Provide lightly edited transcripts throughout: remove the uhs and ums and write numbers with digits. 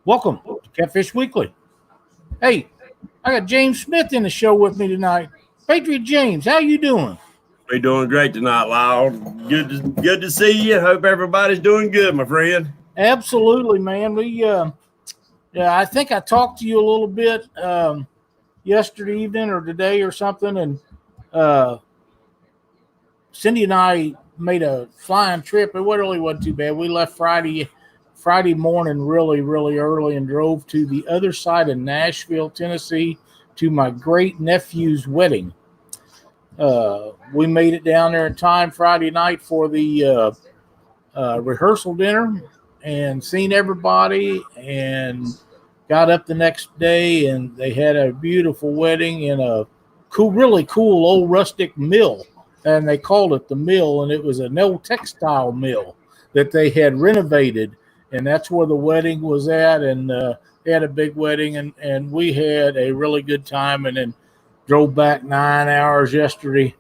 Welcome to Catfish Weekly. Hey, I got James Smith in the show with me tonight. Patriot James, how you doing? We're doing great tonight, Lyle. Good to see you. Hope everybody's doing good, my friend. Absolutely, man. I think I talked to you a little bit yesterday evening or today or something, and Cindy and I made a flying trip. It really wasn't too bad. We left Friday morning really, really early and drove to the other side of Nashville, Tennessee, to my great nephew's wedding. We made it down there in time Friday night for the rehearsal dinner and seen everybody and got up the next day, and they had a beautiful wedding in a really cool old rustic mill, and they called it the mill, and it was an old textile mill that they had renovated, and that's where the wedding was at. And they had a big wedding, and we had a really good time, and then drove back 9 hours yesterday.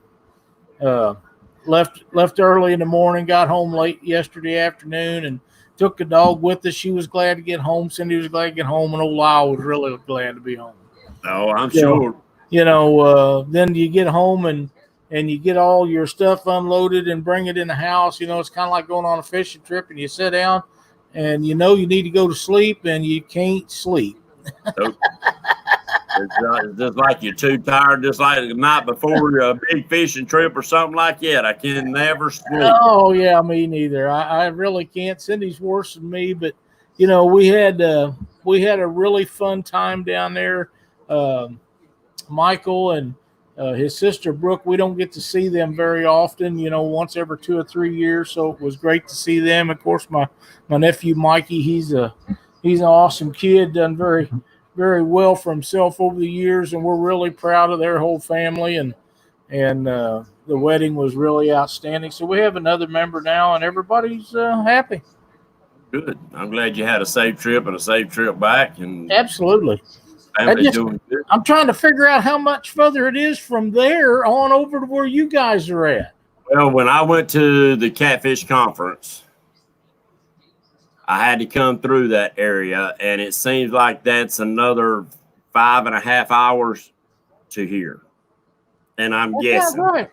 Left early in the morning, got home late yesterday afternoon, and took the dog with us. She was glad to get home. Cindy was glad to get home, and old Lyle was really glad to be home. Oh, I'm sure. Then you get home and you get all your stuff unloaded and bring it in the house. It's kind of like going on a fishing trip, and you sit down and you need to go to sleep, and you can't sleep. Nope. It's just like you're too tired, just like the night before a big fishing trip or something like that. I can never sleep. Oh, yeah, me neither. I really can't. Cindy's worse than me, but, we had a really fun time down there. Michael and his sister Brooke, we don't get to see them very often, once every 2 or 3 years. So it was great to see them. Of course, my nephew Mikey, he's an awesome kid, done very, very well for himself over the years, and we're really proud of their whole family. And the wedding was really outstanding. So we have another member now, and everybody's happy. Good. I'm glad you had a safe trip and a safe trip back. And absolutely. I'm trying to figure out how much further it is from there on over to where you guys are at. Well, when I went to the Catfish conference, I had to come through that area, and it seems like that's another 5.5 hours to here. And I'm guessing. Right.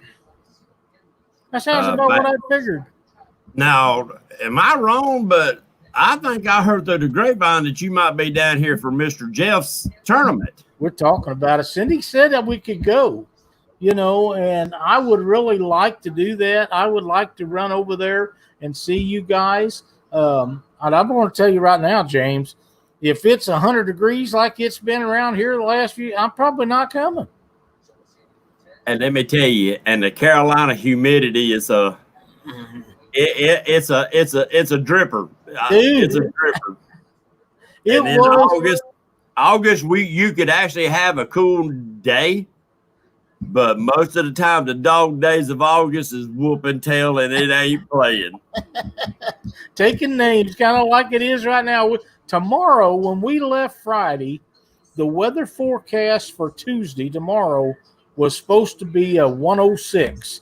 That sounds about what I figured. Now, am I wrong? But I think I heard through the grapevine that you might be down here for Mr. Jeff's tournament. We're talking about it. Cindy said that we could go, and I would really like to do that. I would like to run over there and see you guys. And I'm going to tell you right now, James, if it's 100 degrees like it's been around here the last few, I'm probably not coming. And let me tell you, and the Carolina humidity is it's a dripper. Dude. It's a dripper. And in August, you could actually have a cool day, but most of the time, the dog days of August is whooping tail, and it ain't playing. Taking names, kind of like it is right now. Tomorrow, when we left Friday, the weather forecast for Tuesday, tomorrow, was supposed to be a 106.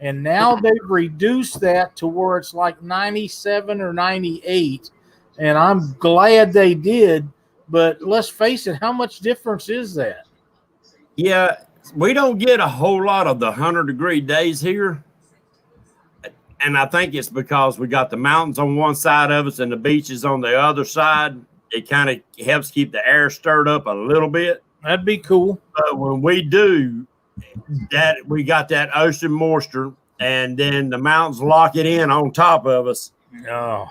And now they've reduced that to where it's like 97 or 98. And I'm glad they did. But let's face it, how much difference is that? Yeah, we don't get a whole lot of the 100-degree days here. And I think it's because we got the mountains on one side of us and the beaches on the other side. It kind of helps keep the air stirred up a little bit. That'd be cool. But when we do that, we got that ocean moisture, and then the mountains lock it in on top of us. Oh,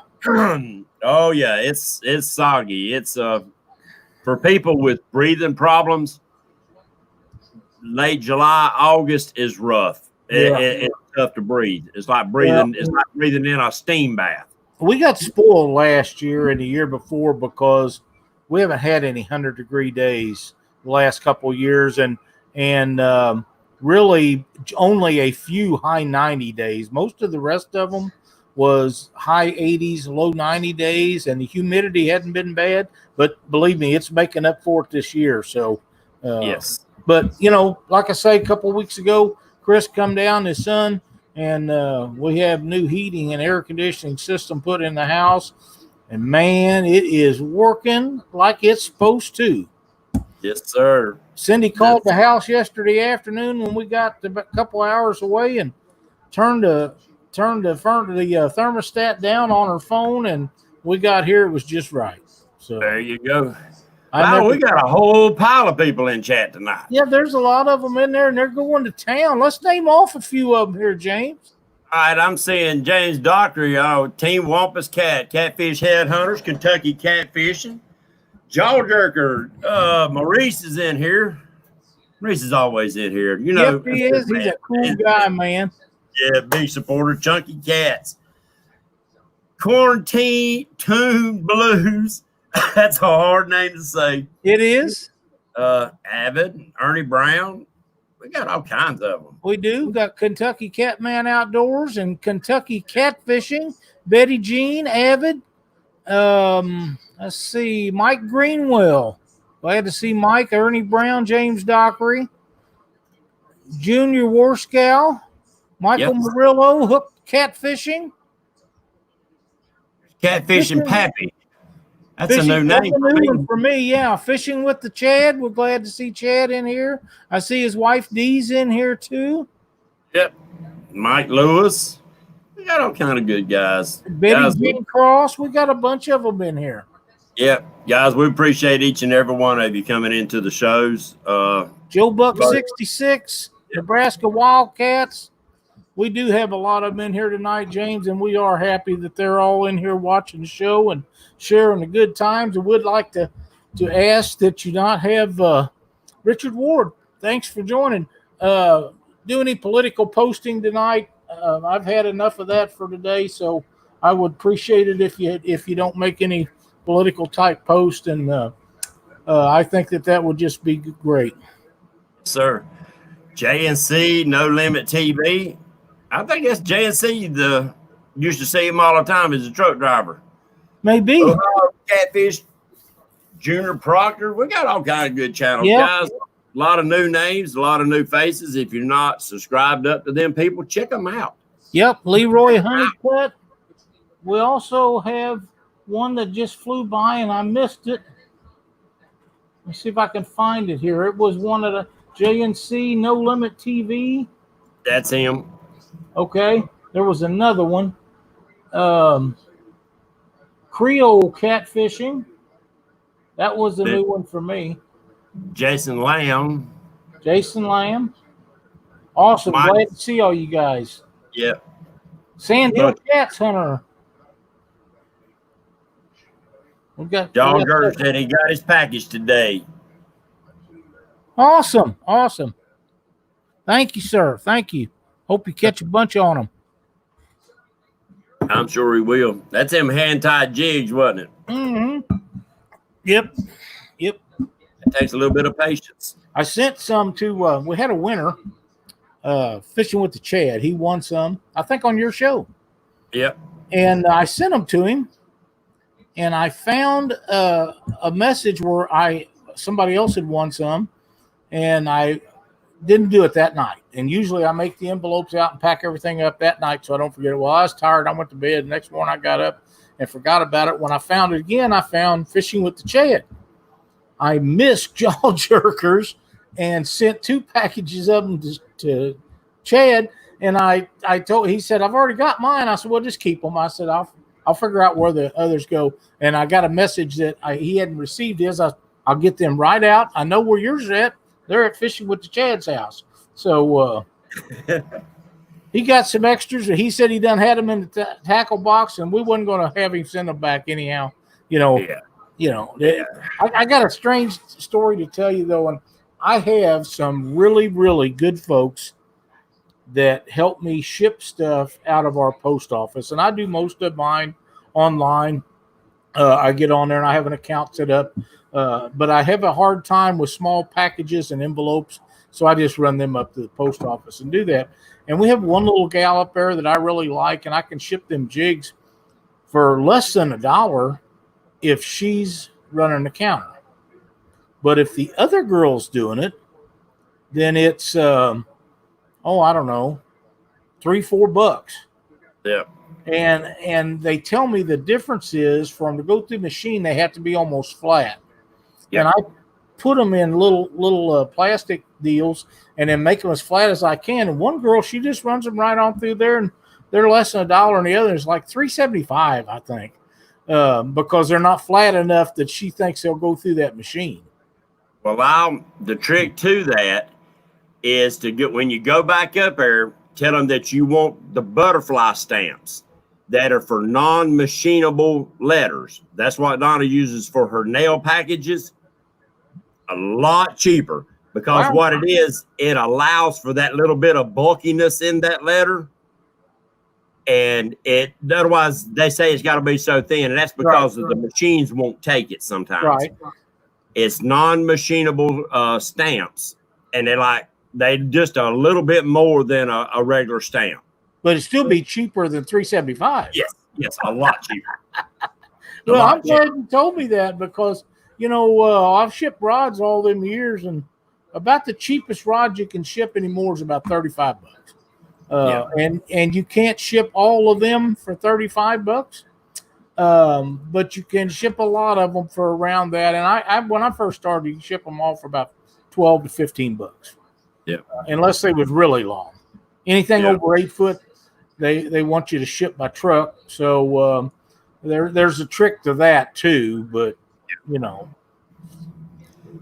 oh yeah, it's soggy. It's for people with breathing problems. Late July, August is rough. Yeah. It's tough to breathe. It's like breathing. It's like breathing in a steam bath. We got spoiled last year and the year before because we haven't had any 100-degree days the last couple of years, and really only a few high 90 days. Most of the rest of them was high 80s, low 90 days, and the humidity hadn't been bad. But believe me, it's making up for it this year. So yes. But like I say, a couple of weeks ago, Chris come down, his son, and we have new heating and air conditioning system put in the house. And man, it is working like it's supposed to. Yes, sir. Cindy called the house yesterday afternoon when we got a couple hours away and turned the thermostat down on her phone, and we got here. It was just right. So there you go. Wow, we got a whole pile of people in chat tonight. Yeah, there's a lot of them in there, and they're going to town. Let's name off a few of them here, James. All right, I'm seeing James Dockery, Team Wampus Catfish Headhunters, Kentucky Catfishing. Jaw Jerker, Maurice is in here. Maurice is always in here. You know, yep, he is. He's a cool guy, man. Yeah, big supporter. Chunky Cats. Quarantine Tune Blues. That's a hard name to say. It is. Avid, Ernie Brown. We got all kinds of them. We do. We got Kentucky Catman Outdoors and Kentucky Catfishing. Betty Jean, Avid. Let's see. Mike Greenwell. Glad to see Mike. Ernie Brown, James Dockery. Junior Warscow. Michael Murillo, Hook Catfishing. Catfishing Pappy. That's Fishing, a new name for me. For me, yeah. Fishing with the Chad. We're glad to see Chad in here. I see his wife Dee's in here too. Yep. Mike Lewis. We got all kind of good guys. Betty Jean Cross. We got a bunch of them in here. Yep. Guys, we appreciate each and every one of you coming into the shows. Joe Buck 66, Nebraska Wildcats. We do have a lot of them in here tonight, James, and we are happy that they're all in here watching the show and sharing the good times. And would like to ask that you not have Richard Ward. Thanks for joining. Do any political posting tonight? I've had enough of that for today, so I would appreciate it if you don't make any political type post, and I think that would just be great. Sir, JNC No Limit TV. I think that's JNC. Used to see him all the time as a truck driver. Maybe. Ohio Catfish, Junior Proctor. We got all kind of good channels, guys. A lot of new names, a lot of new faces. If you're not subscribed up to them people, check them out. Yep, Leroy Honeycutt. We also have one that just flew by and I missed it. Let's see if I can find it here. It was one of the JNC No Limit TV. That's him. Okay. There was another one. Creole Catfishing. That was a new one for me. Jason Lamb. Awesome. Glad to see all you guys. Yeah. Sandhill Cats Hunter. John Gersh said he got his package today. Awesome. Thank you, sir. Thank you. Hope you catch a bunch on them. I'm sure he will. That's them hand-tied jigs, wasn't it? Mm-hmm. Yep. It takes a little bit of patience. I sent some to, we had a winner fishing with the Chad. He won some, I think, on your show. Yep. And I sent them to him. And I found a message where somebody else had won some, and I didn't do it that night. And usually I make the envelopes out and pack everything up that night so I don't forget it. Well, I was tired. I went to bed. The next morning I got up and forgot about it. When I found it again, I found Fishing with the Chad. I missed Jaw Jerkers and sent 2 packages of them to Chad. And he said, I've already got mine. I said, well, just keep them. I said, I'll figure out where the others go. And I got a message that he hadn't received his. I'll get them right out. I know where yours are at. They're at Fishing with the Chad's house. So he got some extras. He said he done had them in the tackle box, and we wasn't going to have him send them back anyhow. I got a strange story to tell you, though. And I have some really, really good folks that help me ship stuff out of our post office. And I do most of mine online. I get on there and I have an account set up. But I have a hard time with small packages and envelopes. So I just run them up to the post office and do that. And we have one little gal up there that I really like, and I can ship them jigs for less than $1 if she's running the counter. But if the other girl's doing it, then it's, I don't know, $3-4. Yeah. and they tell me the difference is for them to go through the machine, they have to be almost flat. Yep. And I put them in little plastic deals and then make them as flat as I can. And one girl, she just runs them right on through there, and they're less than $1, and the other is like $3.75, I think, because they're not flat enough that she thinks they'll go through that machine. Well, the trick to that is to get, when you go back up there, tell them that you want the butterfly stamps that are for non-machinable letters. That's what Donna uses for her nail packages. A lot cheaper, because Wow. what it is, it allows for that little bit of bulkiness in that letter. And it, otherwise they say it's got to be so thin, and that's because of the machines won't take it sometimes. Right. It's non-machinable stamps, and they just a little bit more than a regular stamp. But it'd still be cheaper than $3.75. Yes, a lot cheaper. Well, I'm glad you told me that, because I've shipped rods all them years, and about the cheapest rod you can ship anymore is about $35. And you can't ship all of them for $35. But you can ship a lot of them for around that. And I when I first started, you ship them all for about $12 to $15. Yeah. Unless they was really long. Anything over 8 foot, they want you to ship by truck. So there's a trick to that too. But the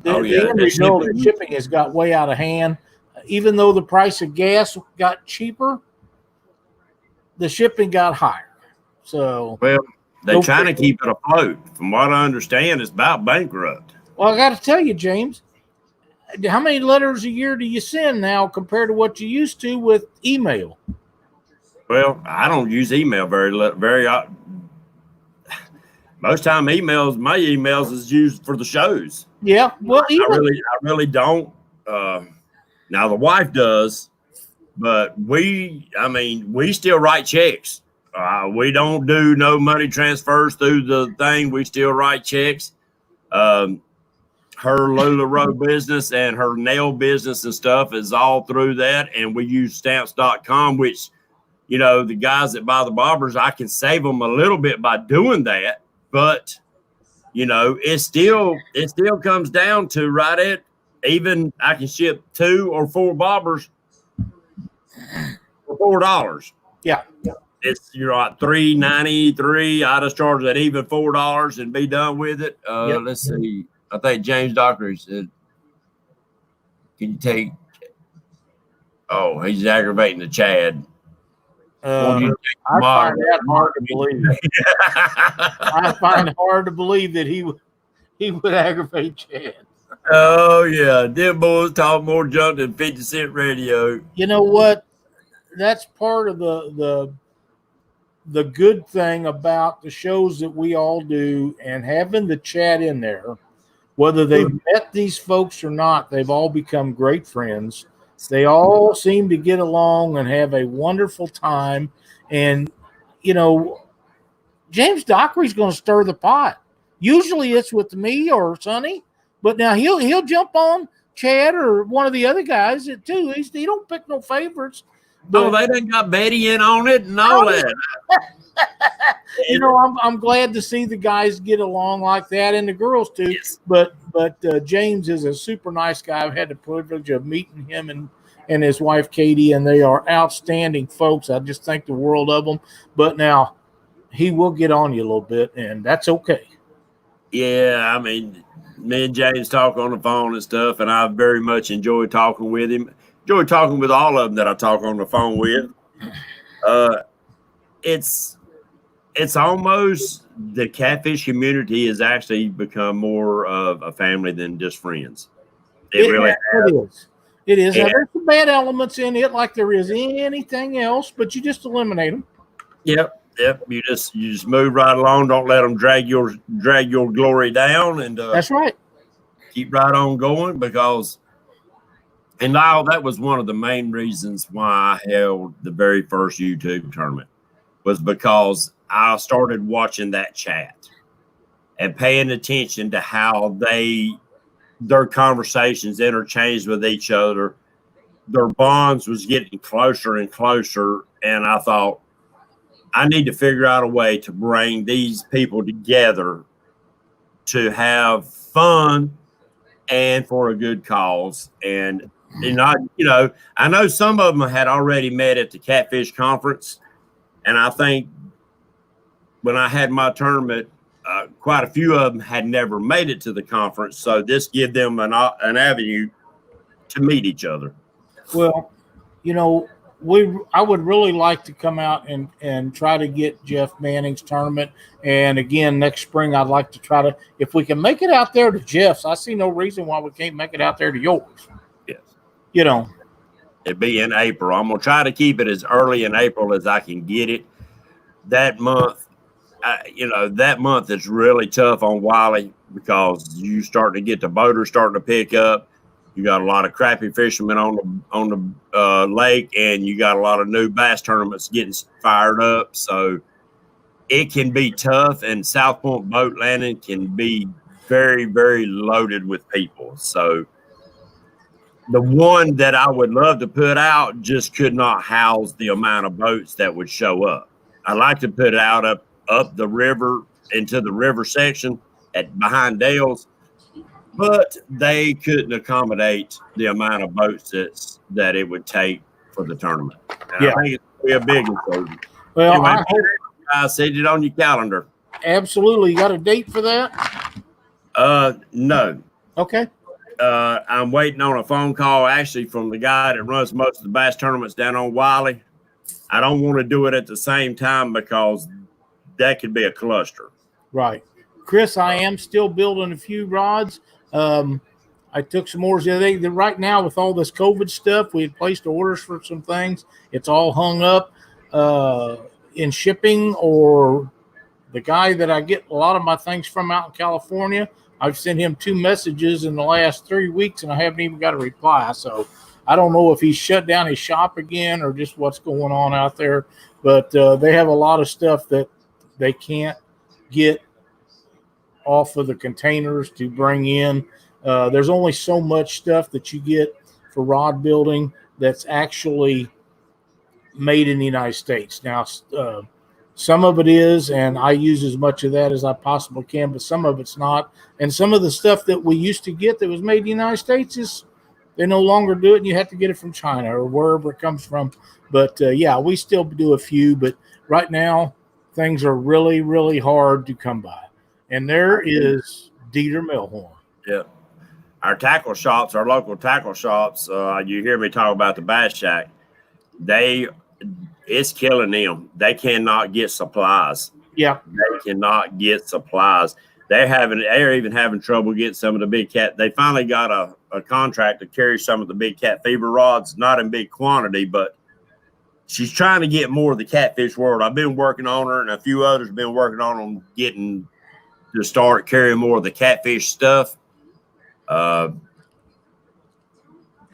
end result of shipping has got way out of hand. Even though the price of gas got cheaper, the shipping got higher. So they're trying to keep it afloat. From what I understand, it's about bankrupt. Well, I got to tell you, James, how many letters a year do you send now compared to what you used to with email? Well, I don't use email very. Most time, my emails is used for the shows. Yeah, well, I really don't. Now the wife does, but we still write checks. We don't do no money transfers through the thing. We still write checks. Her LuLaRoe business and her nail business and stuff is all through that. And we use stamps.com, which, the guys that buy the bobbers, I can save them a little bit by doing that. But, it still comes down to right at, even I can ship 2 or 4 bobbers for $4. Yeah. It's at $3.93. I just charge that even $4 and be done with it. Let's see. I think James Dockery said, "Can you take?" Oh, he's aggravating the Chad. I find that hard to believe. I find it hard to believe that he would aggravate Chad. Oh yeah, them boys talk more junk than 50-cent radio. You know what? That's part of the good thing about the shows that we all do, and having the chat in there. Whether they've met these folks or not, they've all become great friends. They all seem to get along and have a wonderful time. And James Dockery's going to stir the pot. Usually it's with me or Sonny. But now he'll jump on Chad or one of the other guys too. He don't pick no favorites. But they done got Betty in on it and all that. I'm glad to see the guys get along like that, and the girls too. Yes. But James is a super nice guy. I've had the privilege of meeting him and his wife Katie, and they are outstanding folks. I just think the world of them. But now he will get on you a little bit, and that's okay. Yeah, me and James talk on the phone and stuff, and I very much enjoy talking with him. Enjoy talking with all of them that I talk on the phone with. It's almost, the Catfish community has actually become more of a family than just friends. It really is. It is. Now, there's some bad elements in it, like there is anything else, but you just eliminate them. Yep. You just move right along. Don't let them drag your glory down, and that's right. Keep right on going, because. And Lyle, that was one of the main reasons why I held the very first YouTube tournament, was because I started watching that chat and paying attention to how their conversations interchanged with each other. Their bonds was getting closer and closer. And I thought, I need to figure out a way to bring these people together to have fun and for a good cause. And I know some of them had already met at the Catfish conference, and I think when I had my tournament, quite a few of them had never made it to the conference. So this give them an avenue to meet each other. Well, I would really like to come out and try to get Jeff Manning's tournament. And again, next spring, I'd like to try to, if we can make it out there to Jeff's, I see no reason why we can't make it out there to yours. Yes. It'd be in April. I'm going to try to keep it as early in April as I can get it. That month, that month is really tough on Wiley because you start to get the boaters starting to pick up. You got a lot of crappie fishermen on the lake, and you got a lot of new bass tournaments getting fired up. So it can be tough, and South Point Boat Landing can be very, very loaded with people. So the one that I would love to put out just could not house the amount of boats that would show up. I'd like to put it out up the river into the river section behind Dale's, but they couldn't accommodate the amount of boats that it would take for the tournament. And I think it's going to be a big one. Well, anyway, I set it on your calendar. Absolutely. You got a date for that? No. Okay. I'm waiting on a phone call actually from the guy that runs most of the bass tournaments down on Wiley. I don't want to do it at the same time because that could be a cluster. Right. Chris, I am still building a few rods. I took some orders the other day. Right now, with all this COVID stuff, we had placed orders for some things. It's all hung up in shipping, or the guy that I get a lot of my things from out in California, I've sent him 2 messages in the last 3 weeks, and I haven't even got a reply. So I don't know if he's shut down his shop again or just what's going on out there. But they have a lot of stuff that they can't get off of the containers to bring in. There's only so much stuff that you get for rod building that's actually made in the United States. Now, some of it is, and I use as much of that as I possibly can, but some of it's not. And some of the stuff that we used to get that was made in the United States they no longer do it, and you have to get it from China or wherever it comes from. But, we still do a few. But right now, things are really, really hard to come by. And there is Dieter Melhorn. Yeah. Our tackle shops, our local tackle shops, you hear me talk about the Bass Shack. It's killing them. They cannot get supplies. Yeah. They cannot get supplies. They're even having trouble getting some of the big cat. They finally got a contract to carry some of the big cat fever rods, not in big quantity, but she's trying to get more of the catfish world. I've been working on her, and a few others have been working on them getting to start carrying more of the catfish stuff.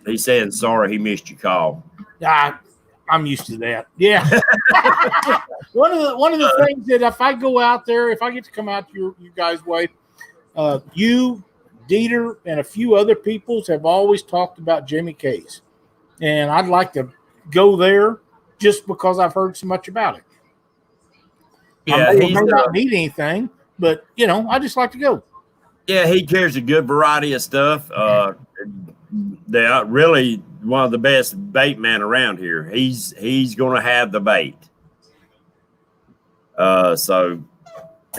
He's saying sorry he missed your call. I'm used to that. Yeah. One of the things that if I go out there, if I get to come out to you guys' way, you, Dieter, and a few other peoples have always talked about Jimmy Case. And I'd like to go there just because I've heard so much about it. Yeah, he may not need anything, but, I just like to go. Yeah, he carries a good variety of stuff. They are really one of the best bait men around here. He's going to have the bait. So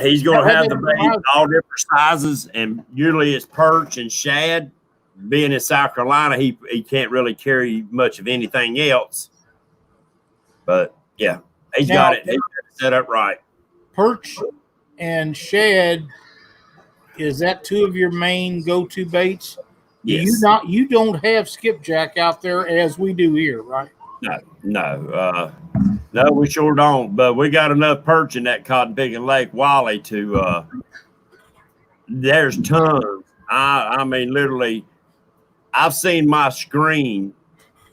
he's going to have the bait all different sizes, and usually it's perch and shad. Being in South Carolina, he can't really carry much of anything else. But yeah, he's got it set up right. Perch and shad, is that 2 of your main go-to baits? Yes. You don't have skipjack out there as we do here, right? No, we sure don't. But we got enough perch in that cotton picking lake, Wally, to there's tons. I mean, literally, I've seen my screen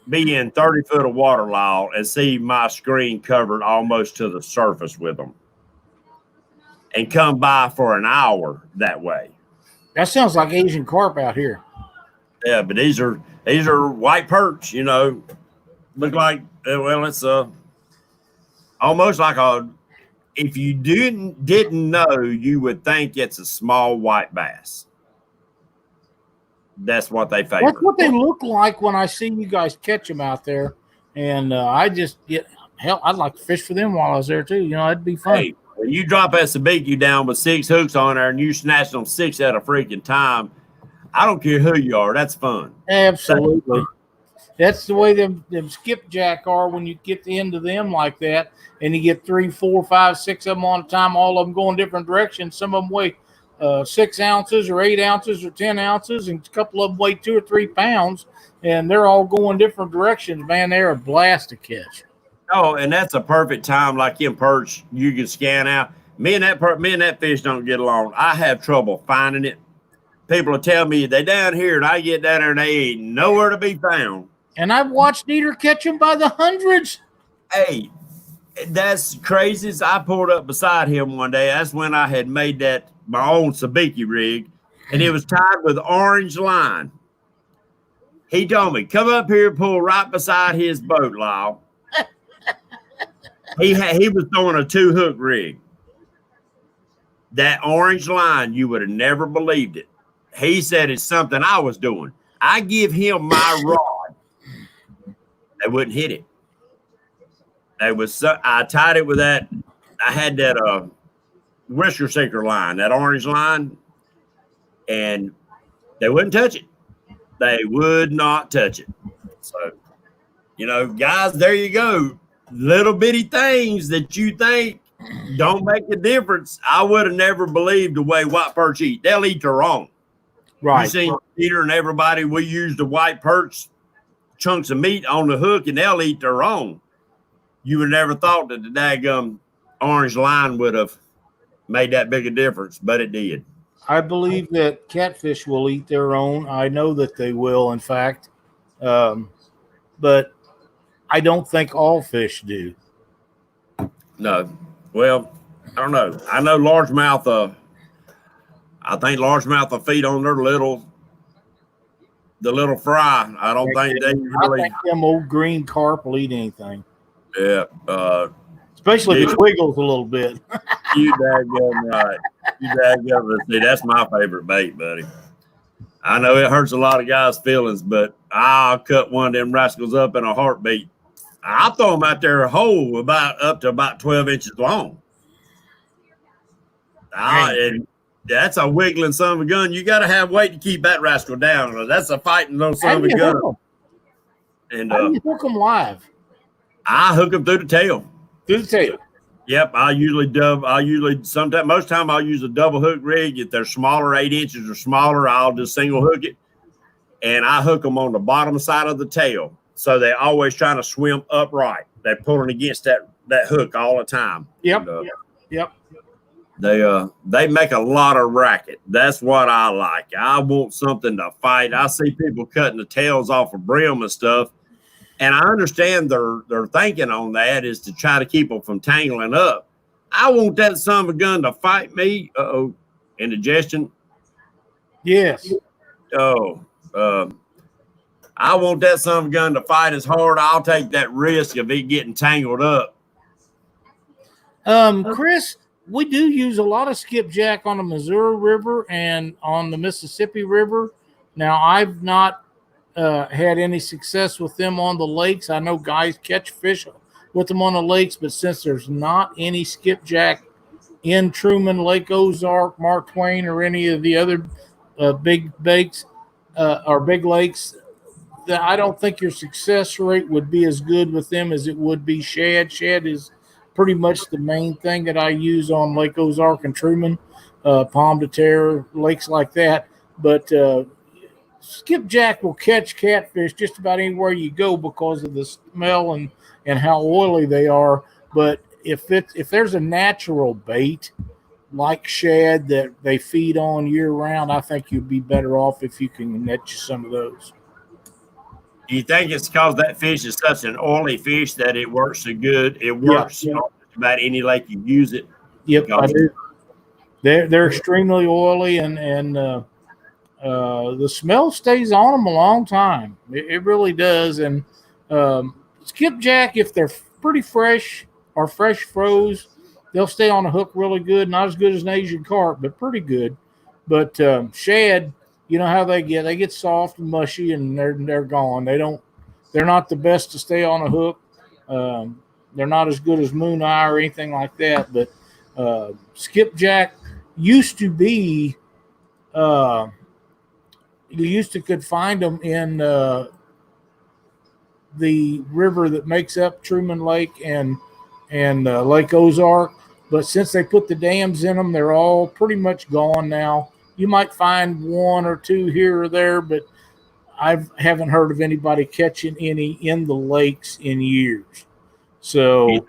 be in 30 foot of water, Lyle, and see my screen covered almost to the surface with them, and come by for an hour that way. That sounds like Asian carp out here. Yeah, but these are white perch, look like, it's almost like a. If you didn't know, you would think it's a small white bass. That's what they favor. That's what they look like when I see you guys catch them out there, and I just get hell. I'd like to fish for them while I was there too. You know, it'd be fun. Hey, when you drop that sabiki down with 6 hooks on there, and you snatch them 6 at a freaking time, I don't care who you are. That's fun. Absolutely. That's the way them skipjack are when you get into them like that, and you get 3, 4, 5, 6 of them on a time, all of them going different directions. Some of them weigh 6 ounces or 8 ounces or 10 ounces, and a couple of them weigh 2 or 3 pounds, and they're all going different directions. Man, they're a blast to catch. Oh, and that's a perfect time, like in perch, you can scan out. Me and that fish don't get along. I have trouble finding it. People will tell me they down here, and I get down there and they ain't nowhere to be found. And I've watched Dieter catch them by the hundreds. Hey, that's crazy. I pulled up beside him one day. That's when I had made my own sabiki rig, and it was tied with orange line. He told me, come up here, pull right beside his boat, Lyle. He was throwing a 2-hook rig. That orange line, you would have never believed it. He said it's something I was doing. I give him my rod. They wouldn't hit it. I tied it with that. I had that whisker sinker line, that orange line, and they wouldn't touch it. They would not touch it. So, guys, there you go. Little bitty things that you think don't make a difference. I would have never believed the way white perch eat. They'll eat their own. Right. You seen Peter and everybody, we use the white perch chunks of meat on the hook, and they'll eat their own. You would never thought that the daggum orange line would have made that big a difference, but it did. I believe that catfish will eat their own. I know that they will, in fact. But I don't think all fish do. No. Well, I don't know. I know largemouth, I think largemouth will feed on the little fry. I don't think they really. I think them old green carp will eat anything. Yeah. Especially if it wiggles a little bit. You daggum right. You daggum right. See, that's my favorite bait, buddy. I know it hurts a lot of guys' feelings, but I'll cut one of them rascals up in a heartbeat. I'll throw them out there whole up to about 12 inches long. And that's a wiggling son of a gun. You got to have weight to keep that rascal down. That's a fighting little son of a gun. And how do you hook them live? I hook them through the tail. Through the tail. Yep, most time I'll use a double hook rig. If they're smaller, 8 inches or smaller, I'll just single hook it. And I hook them on the bottom side of the tail. So they're always trying to swim upright. They're pulling against that hook all the time. Yep. And, yep. They make a lot of racket. That's what I like. I want something to fight. I see people cutting the tails off of brim and stuff. And I understand their thinking on that is to try to keep them from tangling up. I want that son of a gun to fight me. Uh-oh. Indigestion. Yes. I want that son of a gun to fight as hard. I'll take that risk of it getting tangled up. Chris, we do use a lot of skipjack on the Missouri River and on the Mississippi River. Now, I've not had any success with them on the lakes. I know guys catch fish with them on the lakes, but since there's not any skipjack in Truman, Lake Ozark, Mark Twain, or any of the other big lakes, I don't think your success rate would be as good with them as it would be shad. Shad is pretty much the main thing that I use on Lake Ozark and Truman, Palm de Terre, lakes like that. But skipjack will catch catfish just about anywhere you go because of the smell and how oily they are. But if there's a natural bait like shad that they feed on year round, I think you'd be better off if you can net you some of those. Do you think it's because that fish is such an oily fish that it works so good? It works about any lake you use it. Yep, I do. They're extremely oily and the smell stays on them a long time. It really does. And skipjack, if they're pretty fresh are fresh froze. They'll stay on a hook really good. Not as good as an Asian carp, but pretty good. But shad, you know how they get? They get soft and mushy, and they're gone. They're not the best to stay on a hook. They're not as good as moon eye or anything like that. But skipjack used to be. You used to could find them in the river that makes up Truman Lake and Lake Ozark. But since they put the dams in them, they're all pretty much gone now. You might find one or two here or there, but I haven't heard of anybody catching any in the lakes in years. So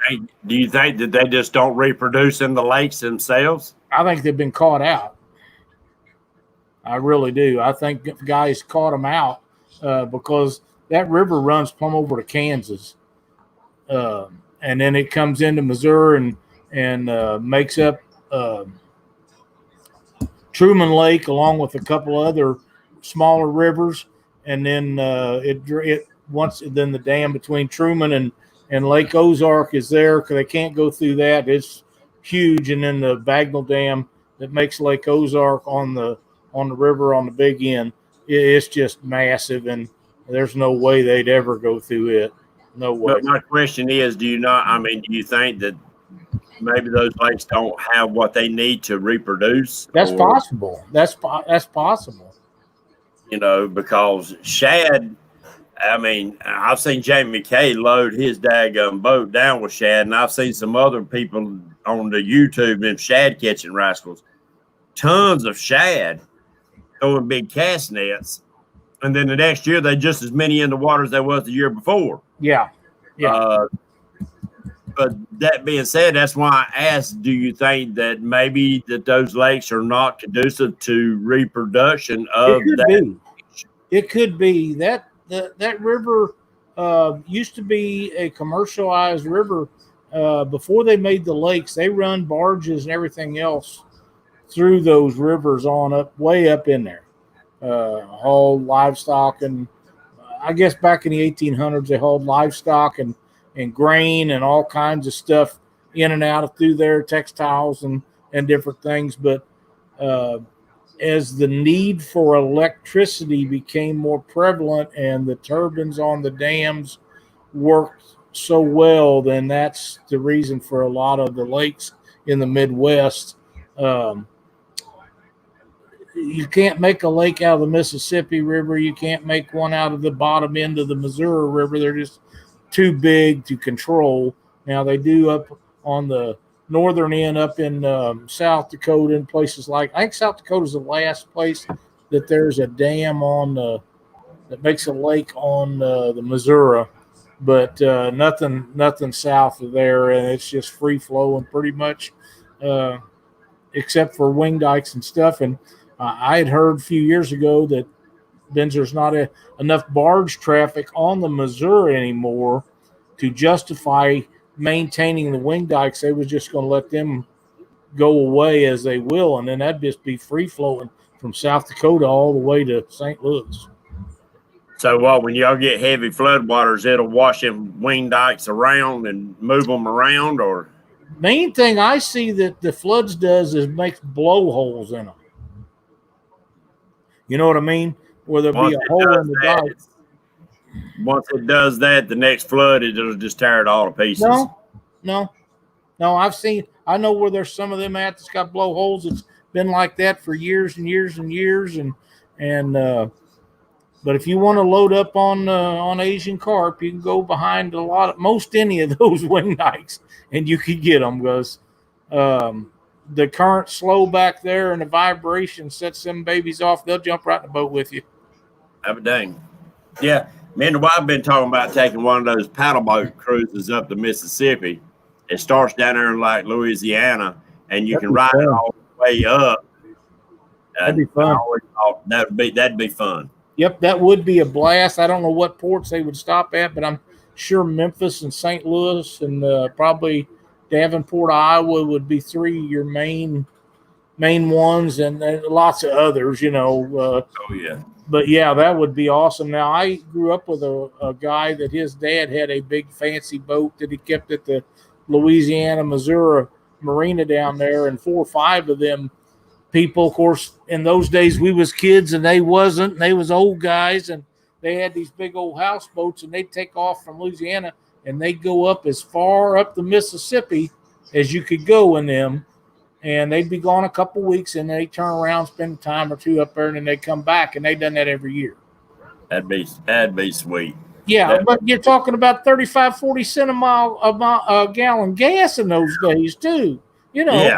Do you think that they just don't reproduce in the lakes themselves? I think they've been caught out. I really do. I think guys caught them out because that river runs plumb over to Kansas, and then it comes into Missouri and makes up Truman Lake along with a couple other smaller rivers, and then then the dam between Truman and Lake Ozark is there because they can't go through that. It's huge, and then the Bagnell Dam that makes Lake Ozark on the river on the big end, it's just massive, and there's no way they'd ever go through it. No way. But my question is, do you think that maybe those lakes don't have what they need to reproduce? That's possible. That's possible. You know, because shad, I've seen Jamie McKay load his daggum boat down with shad, and I've seen some other people on the YouTube and shad catching rascals. Tons of shad throwing big cast nets, and then the next year they just as many in the water as there was the year before. Yeah. But that being said, that's why I asked, do you think that maybe that those lakes are not conducive to reproduction of that? It could be that river used to be a commercialized river before they made the lakes. They run barges and everything else through those rivers on up way up in there, hauled livestock, and I guess back in the 1800s they hauled livestock and grain and all kinds of stuff in and out of through there, textiles and different things. But as the need for electricity became more prevalent and the turbines on the dams worked so well, then that's the reason for a lot of the lakes in the Midwest. You can't make a lake out of the Mississippi River. You can't make one out of the bottom end of the Missouri River. They're just too big to control. Now they do up on the northern end up in South Dakota and places like, I think South Dakota is the last place that there's a dam on that makes a lake on the Missouri, but nothing south of there, and it's just free flowing pretty much, except for wing dikes and stuff. And I had heard a few years ago that there's not enough barge traffic on the Missouri anymore to justify maintaining the wing dikes. They was just going to let them go away as they will, and then that'd just be free flowing from South Dakota all the way to St. Louis. So when y'all get heavy floodwaters, it'll wash them wing dikes around and move them around? Or main thing I see that the floods does is makes blowholes in them. You know what I mean? Where there'll be a hole in the dike. Once it does that, the next flood, it'll just tear it all to pieces. No. I know where there's some of them at that's got blowholes. It's been like that for years and years and years. But if you want to load up on Asian carp, you can go behind most any of those wing dikes, and you can get them because the current slow back there and the vibration sets them babies off. They'll jump right in the boat with you. Have a dang. Yeah. Me and the wife been talking about taking one of those paddle boat cruises up the Mississippi. It starts down there in like Louisiana, and you can ride it all the way up. That'd be fun. That'd be fun. Yep, that would be a blast. I don't know what ports they would stop at, but I'm sure Memphis and St. Louis and probably Davenport, Iowa would be three of your main ones, and lots of others, oh, yeah. But, yeah, that would be awesome. Now, I grew up with a guy that his dad had a big fancy boat that he kept at the Louisiana, Missouri marina down there, and 4 or 5 of them people, of course, in those days we was kids and they wasn't, and they was old guys, and they had these big old houseboats, and they'd take off from Louisiana and they'd go up as far up the Mississippi as you could go in them, and they'd be gone a couple weeks, and they'd turn around, spend a time or two up there, and then they'd come back, and they'd done that every year. That'd be sweet. Yeah, but you're talking about 35, 40 cent a gallon gas in those days too. You know.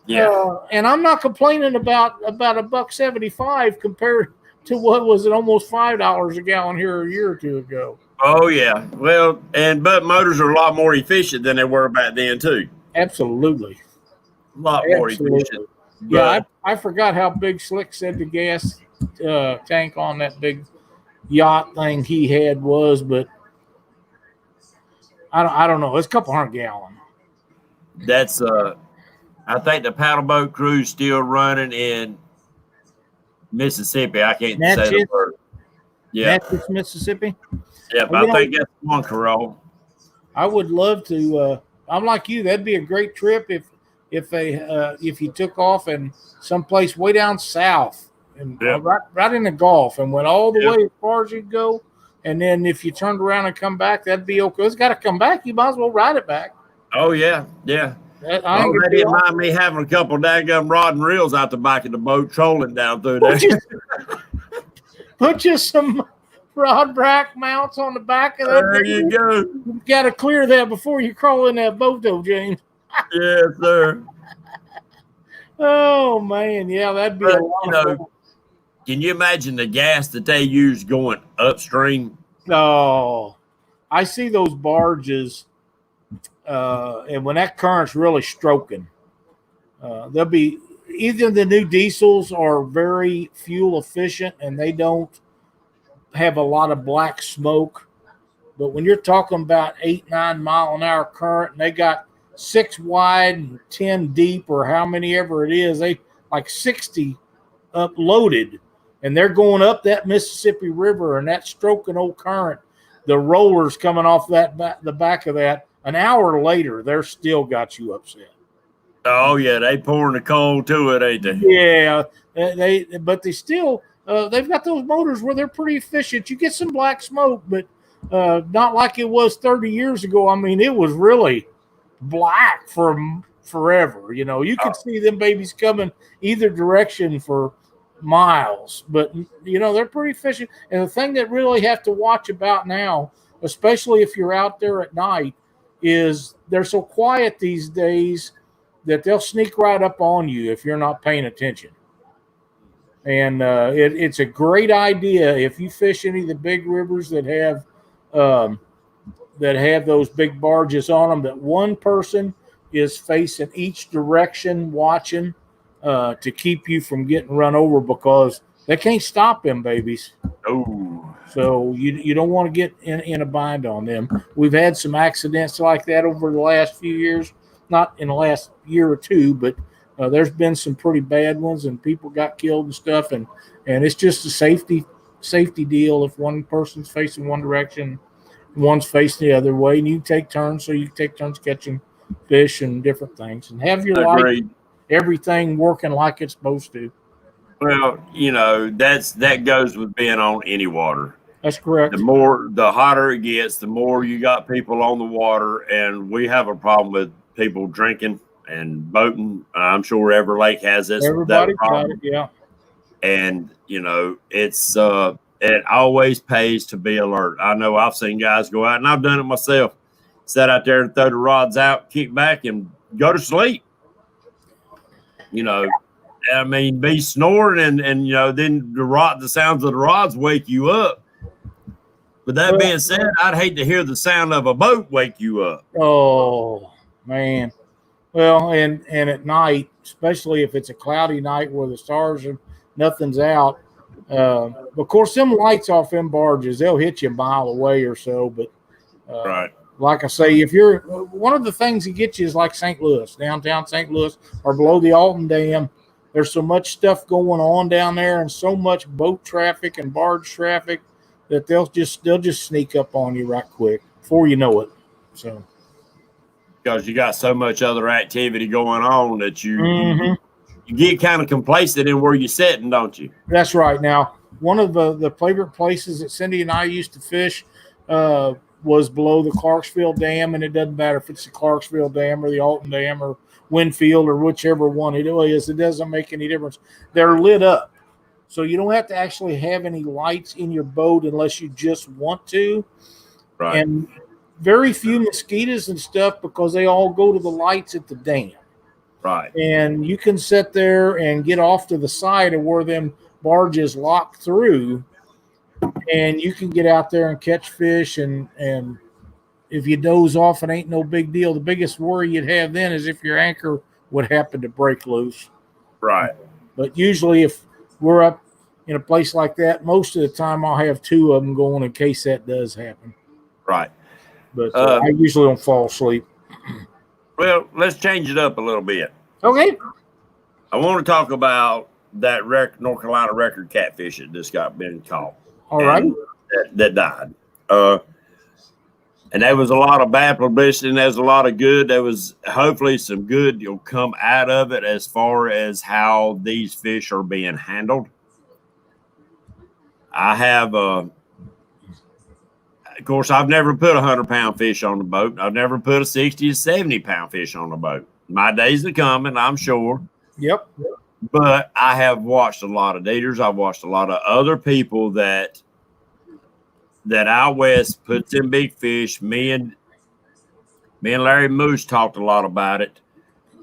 Yeah. And I'm not complaining about $1.75 compared to what was it, almost $5 a gallon here a year or two ago. Oh yeah. Well, but motors are a lot more efficient than they were back then too. Absolutely. A lot more efficient. Yeah, I forgot how big Slick said the gas tank on that big yacht thing he had was, but I don't know. It's a couple hundred gallon. That's I think the paddle boat crew's still running in Mississippi. I can't say the word. Yeah, Natchez, Mississippi. Yeah, well, I think that's one, Carol. I would love to. I'm like you. That'd be a great trip if you took off and someplace way down south and right in the Gulf and went all the way as far as you'd go. And then if you turned around and come back, that'd be okay. It's got to come back. You might as well ride it back. Oh yeah. That didn't mind me having a couple of daggum rod and reels out the back of the boat trolling down through there. Put you some rod rack mounts on the back of that. There you go. You got to clear that before you crawl in that boat, though, James. Yes, sir. Oh man, yeah, that'd be a lot of fun. Can you imagine the gas that they use going upstream? Oh, I see those barges. And when that current's really stroking, they'll be either the new diesels are very fuel efficient and they don't have a lot of black smoke. But when you're talking about 8-9 mile an hour current and they got 6 wide and 10 deep or how many ever it is, they like 60 up loaded, and they're going up that Mississippi River and that stroking old current, the rollers coming off the back of that. An hour later, they're still got you upset. Oh yeah, they pouring the coal to it, ain't they? Yeah, but they still they've got those motors where they're pretty efficient. You get some black smoke, but not like it was 30 years ago. I mean, it was really black for forever. You know, you could see them babies coming either direction for miles, but you know they're pretty efficient. And the thing that really have to watch about now, especially if you're out there at night, is they're so quiet these days that they'll sneak right up on you if you're not paying attention. And it's a great idea if you fish any of the big rivers that have those big barges on them, that one person is facing each direction watching to keep you from getting run over, because they can't stop them babies. Oh. So you don't want to get in a bind on them. We've had some accidents like that over the last few years, not in the last year or two, but there's been some pretty bad ones, and people got killed and stuff. And it's just a safety deal. If one person's facing one direction, one's facing the other way, and you take turns. So you take turns catching fish and different things, and have your life, everything working like it's supposed to. Well, you know, that goes with being on any water. That's correct. The hotter it gets, the more you got people on the water, and we have a problem with people drinking and boating. I'm sure every lake has this. Everybody got it, yeah. And you know, it's it always pays to be alert. I know I've seen guys go out, and I've done it myself. Sit out there and throw the rods out, kick back, and go to sleep. You know. I mean, be snoring and you know, then the sounds of the rods wake you up. But that being said, I'd hate to hear the sound of a boat wake you up. Oh man. Well, and at night, especially if it's a cloudy night where the stars are nothing's out. Of course, them lights off them barges, they'll hit you a mile away or so. But right. Like I say, if you're one of the things that gets you is like St. Louis, downtown St. Louis, or below the Alton Dam. There's so much stuff going on down there, and so much boat traffic and barge traffic that they'll just sneak up on you right quick before you know it. So, because you got so much other activity going on that you Mm-hmm. get kind of complacent in where you're sitting, don't you? That's right. Now, one of the favorite places that Cindy and I used to fish was below the Clarksville Dam, and it doesn't matter if it's the Clarksville Dam or the Alton Dam or Winfield or whichever one it is. It doesn't make any difference. They're lit up. So you don't have to actually have any lights in your boat unless you just want to. Right. And very few mosquitoes and stuff because they all go to the lights at the dam. Right. And you can sit there and get off to the side of where them barges lock through, and you can get out there and catch fish. And if you doze off, it ain't no big deal. The biggest worry you'd have then is if your anchor would happen to break loose. Right. But usually if we're up in a place like that, most of the time I'll have two of them going in case that does happen. Right. But I usually don't fall asleep. Well, let's change it up a little bit. Okay. I want to talk about that North Carolina record catfish that just been caught. All right. That died. And there was a lot of bad publicity and there's a lot of good. There was hopefully some good will come out of it as far as how these fish are being handled. I have, of course, I've never put 100-pound fish on the boat. I've never put a 60 to 70-pound fish on the boat. My days are coming, I'm sure. Yep. But I have watched a lot of daters. I've watched a lot of other people that out west puts in big fish. Me and Larry Moose talked a lot about it,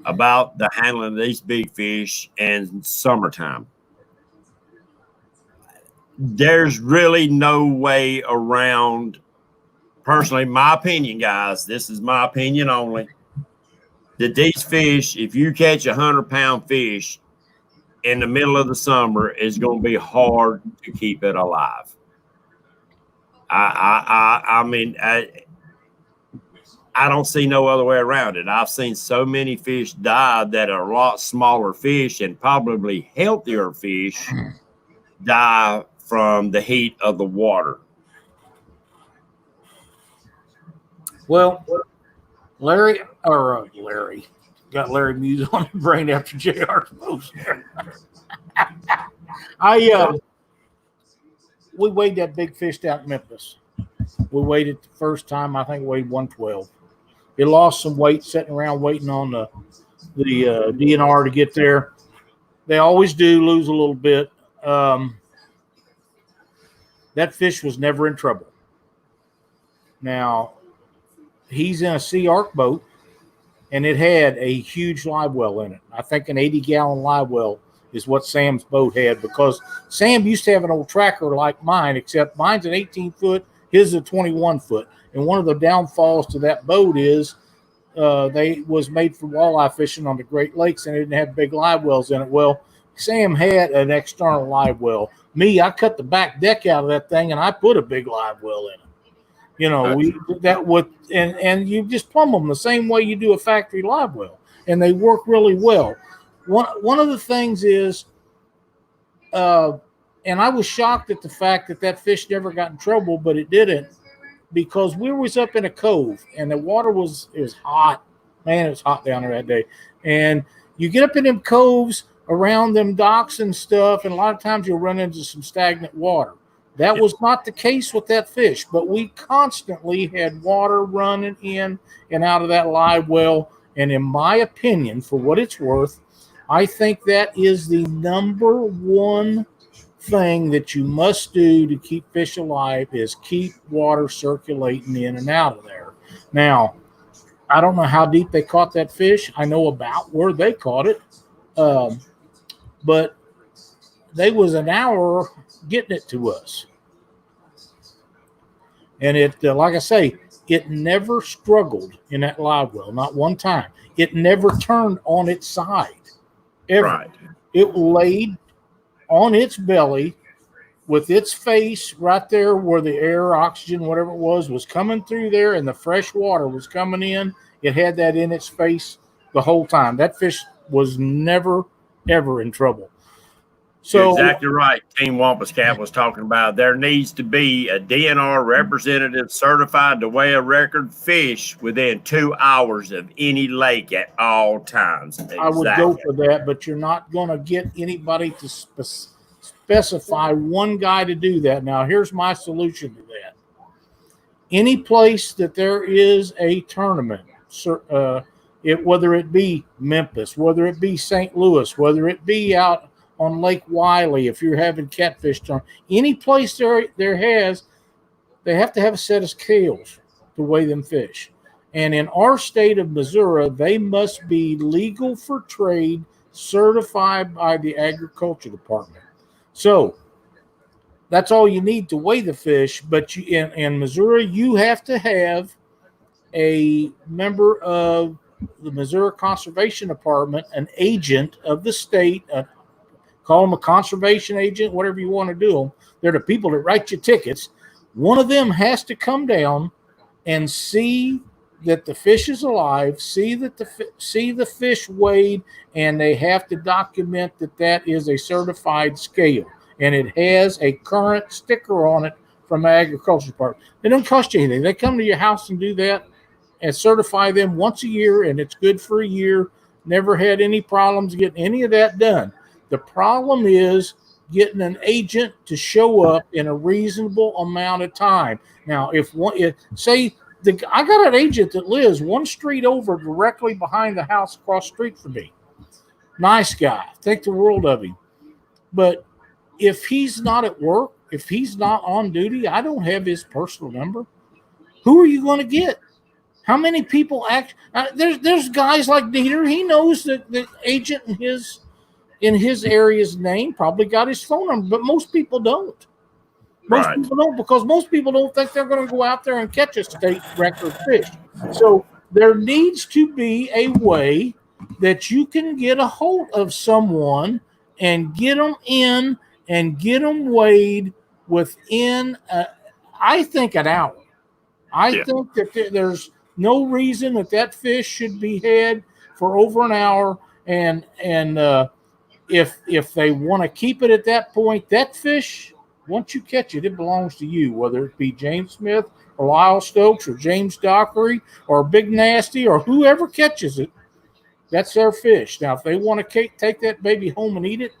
about the handling of these big fish in summertime. There's really no way around, personally, my opinion, guys, this is my opinion only, that these fish, if you catch 100-pound fish in the middle of the summer, is going to be hard to keep it alive. I mean, I don't see no other way around it. I've seen so many fish die that are a lot smaller fish and probably healthier fish die from the heat of the water. Well, Larry got Larry Muse on the brain after JR's post. We weighed that big fish down in Memphis. We weighed it the first time. I think weighed 112. It lost some weight sitting around waiting on the DNR to get there. They always do lose a little bit. That fish was never in trouble. Now, he's in a Sea Arc boat, and it had a huge live well in it. I think an 80-gallon live well is what Sam's boat had, because Sam used to have an old tracker like mine, except mine's an 18-foot, his is a 21-foot. And one of the downfalls to that boat is they was made for walleye fishing on the Great Lakes, and it didn't have big live wells in it. Well, Sam had an external live well. Me, I cut the back deck out of that thing, and I put a big live well in it. You know, and you just plumb them the same way you do a factory live well, and they work really well. One of the things is, and I was shocked at the fact that fish never got in trouble, but it didn't, because we was up in a cove, and the water was hot. Man, it was hot down there that day. And you get up in them coves around them docks and stuff, and a lot of times you'll run into some stagnant water. That was not the case with that fish, but we constantly had water running in and out of that live well. And in my opinion, for what it's worth, I think that is the number one thing that you must do to keep fish alive, is keep water circulating in and out of there. Now, I don't know how deep they caught that fish. I know about where they caught it. But they was an hour getting it to us. And it, like I say, it never struggled in that live well, not one time. It never turned on its side, ever. Right. It laid on its belly with its face right there where the air, oxygen, whatever it was coming through there, and the fresh water was coming in. It had that in its face the whole time. That fish was never, ever in trouble. You're So exactly right. Team Wampus Cat was talking about there needs to be a DNR representative certified to weigh a record fish within 2 hours of any lake at all times. I would go Exactly. for that, but you're not going to get anybody to specify one guy to do that. Now, here's my solution to that. Any place that there is a tournament, whether it be Memphis, whether it be St. Louis, whether it be out on Lake Wiley, if you're having catfish tournament, any place they have to have a set of scales to weigh them fish. And in our state of Missouri, they must be legal for trade, certified by the agriculture department. So that's all you need to weigh the fish. But in Missouri, you have to have a member of the Missouri Conservation Department, an agent of the state, call them a conservation agent, whatever you want to do them. They're the people that write your tickets. One of them has to come down and see that the fish is alive, see the fish weighed, and they have to document that is a certified scale and it has a current sticker on it from the agriculture department. It don't cost you anything. They come to your house and do that and certify them once a year, and it's good for a year. Never had any problems getting any of that done. The problem is getting an agent to show up in a reasonable amount of time. Now, I got an agent that lives one street over directly behind the house across the street from me. Nice guy. Think the world of him. But if he's not at work, if he's not on duty, I don't have his personal number. Who are you going to get? How many people act? There's guys like Dieter. He knows that the agent in his area's name, probably got his phone number, but most people don't. Most people don't, because most people don't think they're going to go out there and catch a state record fish. So there needs to be a way that you can get a hold of someone and get them in and get them weighed within, I think, an hour. I think that there's no reason that fish should be had for over an hour, and if they want to keep it at that point, that fish, once you catch it, it belongs to you, whether it be James Smith or Lyle Stokes or James Dockery or Big Nasty or whoever catches it. That's their fish. Now, if they want to take that baby home and eat it,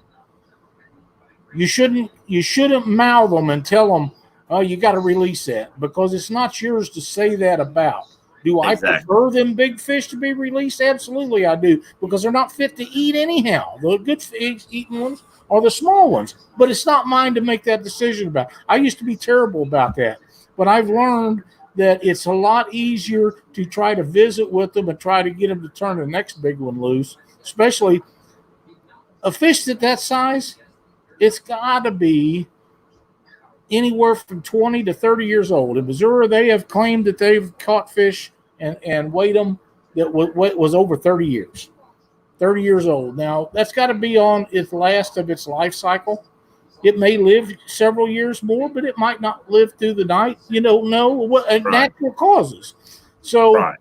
you shouldn't mouth them and tell them, oh, you got to release that, because it's not yours to say that about. Do I prefer them big fish to be released? Absolutely, I do, because they're not fit to eat anyhow. The good fish eating ones are the small ones, but it's not mine to make that decision about. I used to be terrible about that, but I've learned that it's a lot easier to try to visit with them and try to get them to turn the next big one loose, especially a fish that size. It's got to be anywhere from 20 to 30 years old. In Missouri, they have claimed that they've caught fish and weighed them that was over 30 years. 30 years old. Now, that's got to be on its last of its life cycle. It may live several years more, but it might not live through the night. You don't know what natural causes. So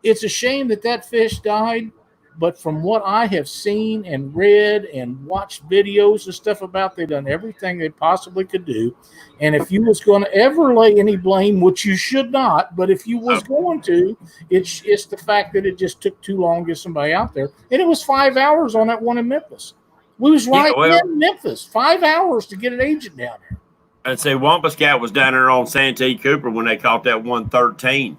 it's a shame that fish died. But from what I have seen and read and watched videos and stuff about, they've done everything they possibly could do. And if you was going to ever lay any blame, which you should not, but if you was going to, it's the fact that it just took too long to get somebody out there. And it was 5 hours on that one in Memphis. We was in Memphis, 5 hours to get an agent down there. I'd say Wampus Cat was down there on Santee Cooper when they caught that 113.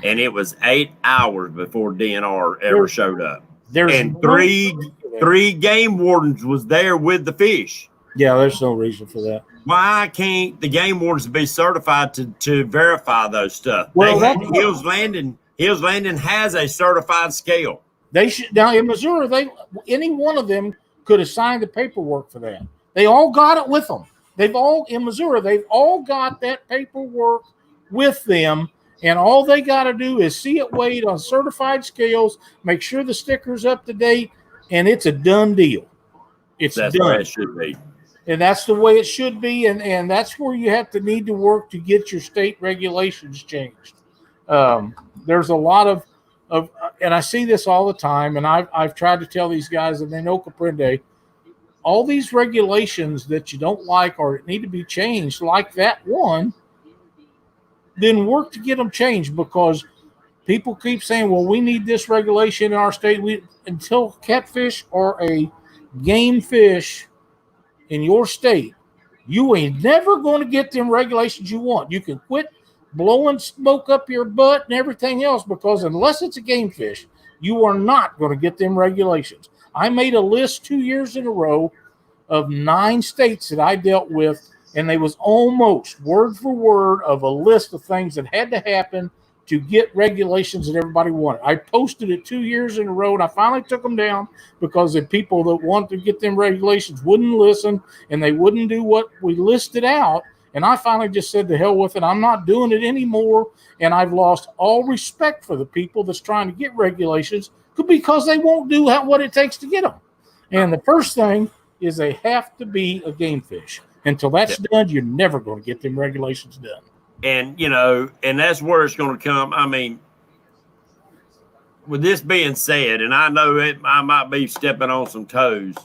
And it was 8 hours before DNR ever showed up. And three game wardens was there with the fish. Yeah, there's no reason for that. Why can't the game wardens be certified to verify those stuff? Well, Hills Landing has a certified scale. They should. Now in Missouri, any one of them could have signed the paperwork for that. They all got it with them. In Missouri, they've all got that paperwork with them. And all they got to do is see it weighed on certified scales, make sure the sticker's up to date, and it's a done deal. That's done. The way it should be. And that's the way it should be, and that's where you need to work to get your state regulations changed. There's a lot of and I see this all the time, and I've tried to tell these guys, and they know Caprende, all these regulations that you don't like or need to be changed, like that one, then work to get them changed, because people keep saying, well, we need this regulation in our state. Until catfish or a game fish in your state, you ain't never going to get them regulations you want. You can quit blowing smoke up your butt and everything else, because unless it's a game fish, you are not going to get them regulations. I made a list 2 years in a row of 9 states that I dealt with, and they was almost word for word of a list of things that had to happen to get regulations that everybody wanted. I posted it 2 years in a row, and I finally took them down because the people that wanted to get them regulations wouldn't listen, and they wouldn't do what we listed out. And I finally just said, to hell with it. I'm not doing it anymore. And I've lost all respect for the people that's trying to get regulations because they won't do what it takes to get them. And the first thing is they have to be a game fish. Until that's done, you're never going to get them regulations done. And, and that's where it's going to come. I mean, with this being said, and I know I might be stepping on some toes,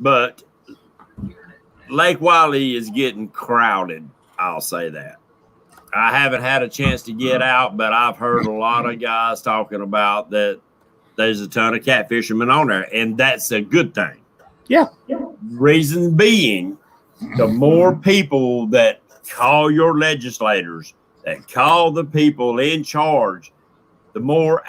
but Lake Wiley is getting crowded. I'll say that. I haven't had a chance to get out, but I've heard a lot of guys talking about that there's a ton of catfishermen on there, and that's a good thing. Yeah. Reason being, the more people that call your legislators, that call the people in charge, the more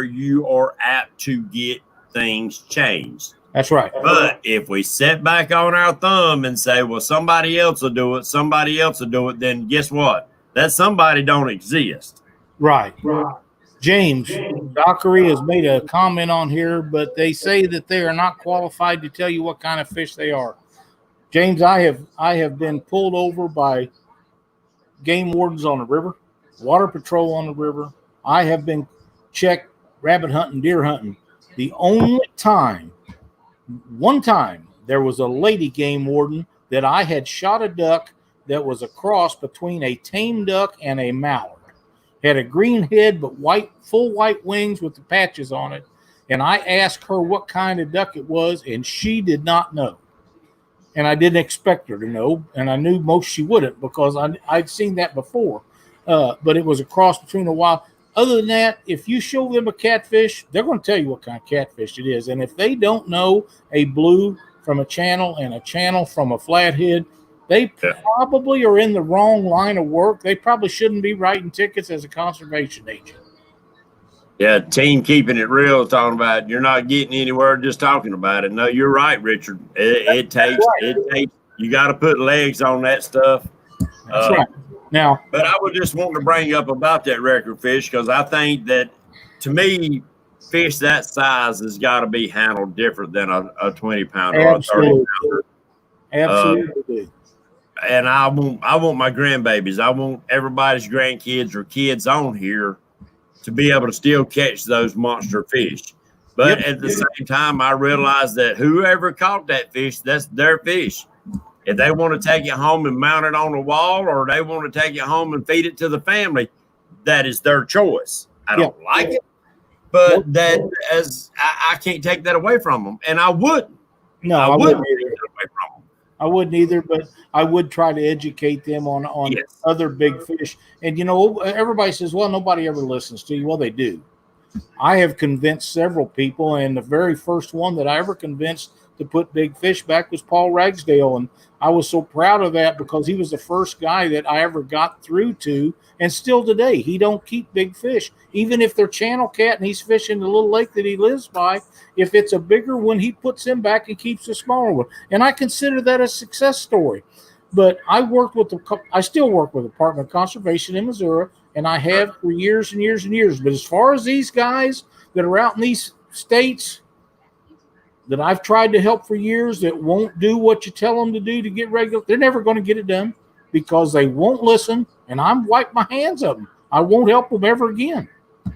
you are apt to get things changed. That's right. But if we sit back on our thumb and say, well, somebody else will do it, then guess what? That somebody don't exist. Right. James, Dockery has made a comment on here, but they say that they are not qualified to tell you what kind of fish they are. James, I have been pulled over by game wardens on the river, water patrol on the river. I have been checked rabbit hunting, deer hunting. The only time, one time, there was a lady game warden that I had shot a duck that was a cross between a tame duck and a mallard. Had a green head but full white wings with the patches on it. And I asked her what kind of duck it was, and she did not know. And I didn't expect her to know, and I knew most she wouldn't, because I'd seen that before. But it was a cross between a wild. Other than that, if you show them a catfish, they're going to tell you what kind of catfish it is. And if they don't know a blue from a channel and a channel from a flathead, they probably are in the wrong line of work. They probably shouldn't be writing tickets as a conservation agent. Yeah, team keeping it real, talking about you're not getting anywhere just talking about it. No, you're right, Richard. It takes you got to put legs on that stuff. That's right. Now, but I was just wanting to bring up about that record fish, because I think that, to me, fish that size has got to be handled different than a 20-pounder or a 30-pounder. Absolutely. And I want my grandbabies, I want everybody's grandkids or kids on here to be able to still catch those monster fish. But at the same time, I realize that whoever caught that fish, that's their fish. If they want to take it home and mount it on a wall, or they want to take it home and feed it to the family, that is their choice. I don't like it, but I can't take that away from them, and I wouldn't. No, I wouldn't take it away from them. I wouldn't either, but I would try to educate them on other big fish. And, everybody says, well, nobody ever listens to you. Well, they do. I have convinced several people, and the very first one that I ever convinced to put big fish back was Paul Ragsdale. And I was so proud of that, because he was the first guy that I ever got through to. And still today, he don't keep big fish. Even if they're channel cat and he's fishing the little lake that he lives by, if it's a bigger one, he puts him back and keeps the smaller one. And I consider that a success story. But I still work with the Department of Conservation in Missouri, and I have for years and years and years. But as far as these guys that are out in these states that I've tried to help for years that won't do what you tell them to do to get regular, they're never going to get it done, because they won't listen, and I'm wipe my hands of them. I won't help them ever again.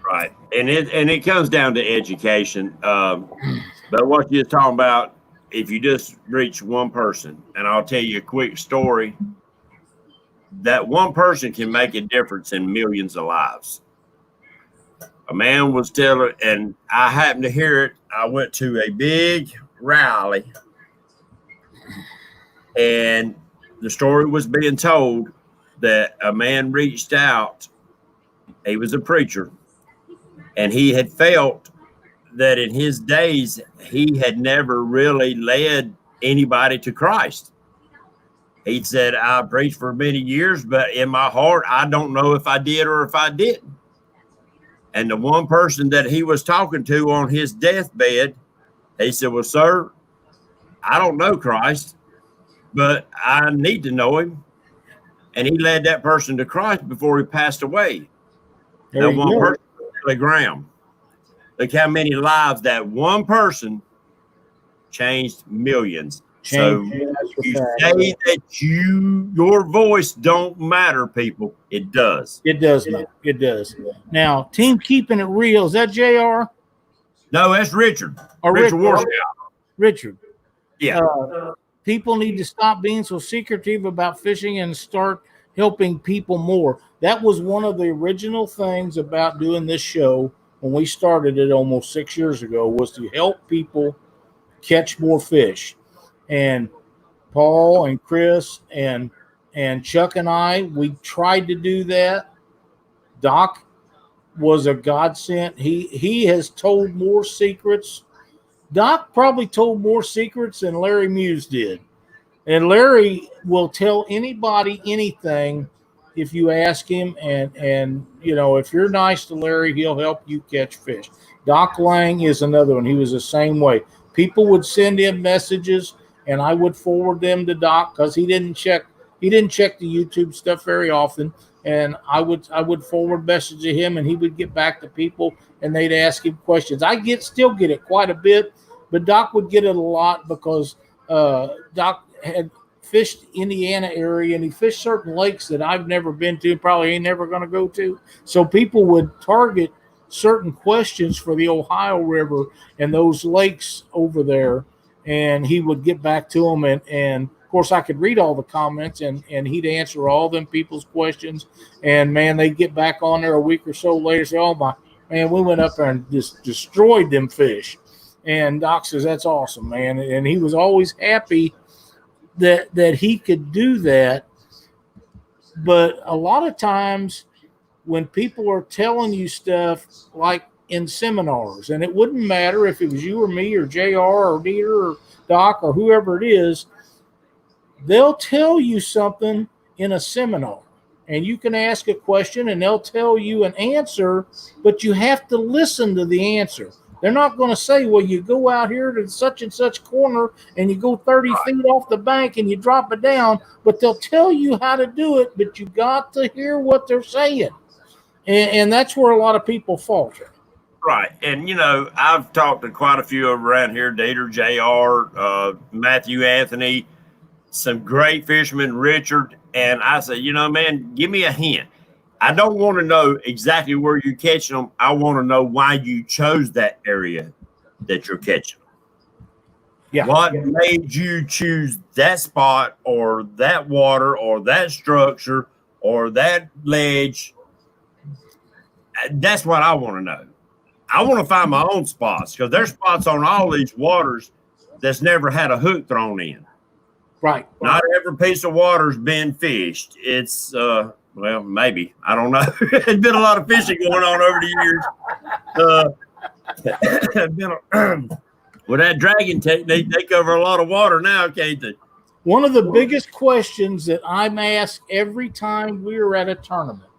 Right. And it comes down to education. But what you're talking about, if you just reach one person, and I'll tell you a quick story, that one person can make a difference in millions of lives. A man was telling, and I happened to hear it. I went to a big rally And the story was being told that a man reached out. He was a preacher, and he had felt that in his days he had never really led anybody to Christ. He said, I preached for many years, but in my heart, I don't know if I did or if I didn't. And the one person that he was talking to on his deathbed, he said, well, sir, I don't know Christ, but I need to know him. And he led that person to Christ before he passed away. There That you one go. person, Billy Graham. Look how many lives that one person changed millions. So you say that your voice don't matter, people. It does. It does not. It does. Now, Team Keeping It Real, is that JR? No, that's Richard. Or Richard Warsaw. Richard. Yeah. People need to stop being so secretive about fishing and start helping people more. That was one of the original things about doing this show when we started it almost 6 years ago, was to help people catch more fish. And Paul and Chris and Chuck and I, we tried to do that. Doc was a godsend. He has told more secrets. Doc probably told more secrets than Larry Muse did. And Larry will tell anybody anything if you ask him. And you know, if you're nice to Larry, he'll help you catch fish. Doc Lang is another one. He was the same way. People would send him messages, and I would forward them to Doc because he didn't check the YouTube stuff very often. And I would forward message to him, and he would get back to people, and they'd ask him questions. I still get it quite a bit, but Doc would get it a lot because Doc had fished Indiana area, and he fished certain lakes that I've never been to, probably ain't never going to go to. So people would target certain questions for the Ohio River and those lakes over there, and he would get back to them. And of course, I could read all the comments, and he'd answer all them people's questions. And man, they'd get back on there a week or so later, say, "Oh my man, we went up there and just destroyed them fish." And Doc says, "That's awesome, man." And he was always happy that he could do that. But a lot of times when people are telling you stuff like in seminars, and it wouldn't matter if it was you or me or JR or Dieter or Doc or whoever it is, they'll tell you something in a seminar, and you can ask a question and they'll tell you an answer, but you have to listen to the answer. They're not going to say, well, you go out here to such and such corner and you go 30 feet off the bank and you drop it down, but they'll tell you how to do it, but you got to hear what they're saying. And that's where a lot of people falter. Right. And, you know, I've talked to quite a few around here, Dieter, JR, Matthew Anthony, some great fishermen, Richard. And I said, you know, man, give me a hint. I don't want to know exactly where you're catching them. I want to know why you chose that area that you're catching them. Yeah. What made you choose that spot or that water or that structure or that ledge? That's what I want to know. I want to find my own spots because there's spots on all these waters that's never had a hook thrown in. Right. Not every piece of water's been fished. It's well, maybe. I don't know. There's been a lot of fishing going on over the years. With that dragging technique, they cover a lot of water now, can't they? One of the biggest questions that I'm asked every time we're at a tournament,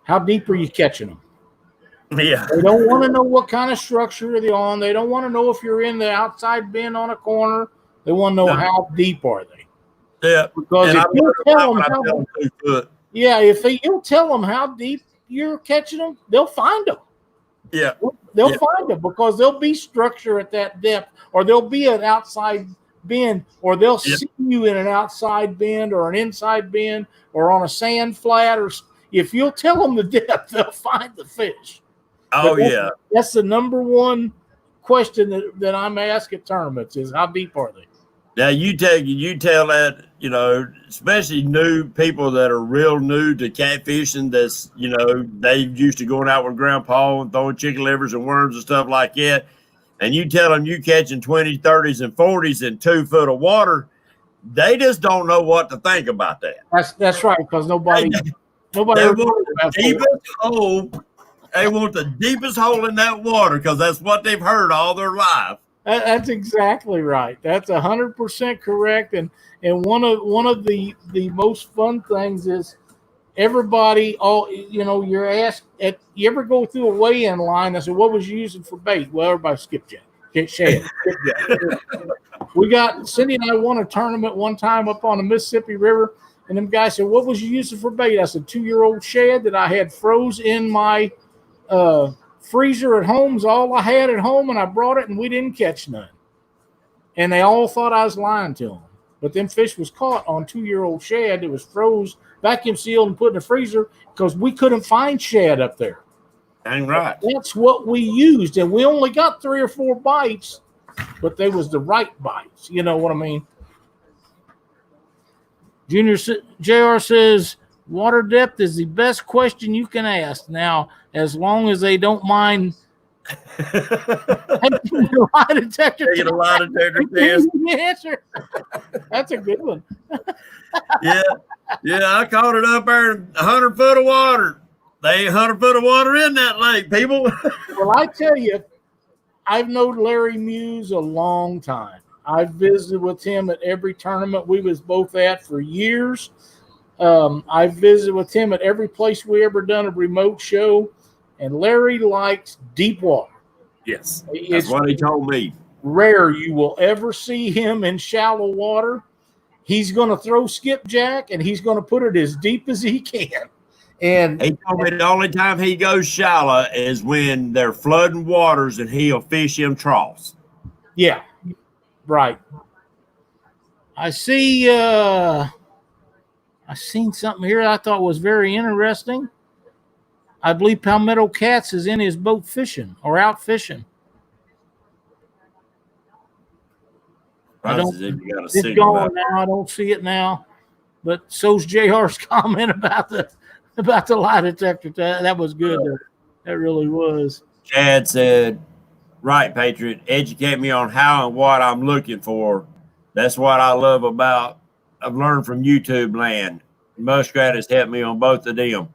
how deep are you catching them? Yeah. They don't want to know what kind of structure they're on. They don't want to know if you're in the outside bin on a corner. They want to know how deep are they. Yeah, because if you tell them you'll tell them how deep you're catching them, they'll find them. Yeah, they'll find them because there'll be structure at that depth, or there'll be an outside bend, or they'll see you in an outside bend or an inside bend or on a sand flat. Or if you'll tell them the depth, they'll find the fish. Oh, that's the number one question that I'm asked at tournaments is how deep are they? Now you tell that, you know, especially new people that are real new to catfishing, that's, you know, they used to going out with grandpa and throwing chicken livers and worms and stuff like that. and you tell them you catching 20s, 30s, and 40s in 2 foot of water, they just don't know what to think about that. That's right, because nobody They ever want the deepest hole. They want the deepest hole in that water because that's what they've heard all their life. That's exactly right. That's 100% correct. And one of the most fun things is everybody, you're asked, you ever go through a weigh-in line? I said, what was you using for bait? Well, everybody skipjack. Shad. We got, Cindy and I won a tournament one time up on the Mississippi River, and them guys said, what was you using for bait? I said, 2-year-old shad that I had froze in my freezer at home. Is all I had at home, and I brought it, and we didn't catch none. And they all thought I was lying to them. But them fish was caught on 2-year-old shad that was froze, vacuum sealed, and put in the freezer because we couldn't find shad up there. Dang right. That's what we used, and we only got 3 or 4 bites, but they was the right bites. You know what I mean? JR says, water depth is the best question you can ask. Now, as long as they don't mind taking a lie detector test. Answer. That's a good one. Yeah, I caught it up there in 100 foot of water. They ain't 100 foot of water in that lake, people. Well, I tell you, I've known Larry Muse a long time. I've visited with him at every tournament we was both at for years. I've visited with him at every place we ever done a remote show, and Larry likes deep water. Yes, that's what he told me. Rare you will ever see him in shallow water. He's going to throw skipjack, and he's going to put it as deep as he can. And he told me the only time he goes shallow is when they're flooding waters, and he'll fish him troughs. Yeah, right. I see. I seen something here I thought was very interesting. I believe Palmetto Cats is in his boat fishing or out fishing. It's gone now. I don't see it now. But so's JR's comment about the lie detector. That was good. That really was. Chad said, right, Patriot, educate me on how and what I'm looking for. That's what I love about. I've learned from YouTube land. Muskrat has helped me on both of them.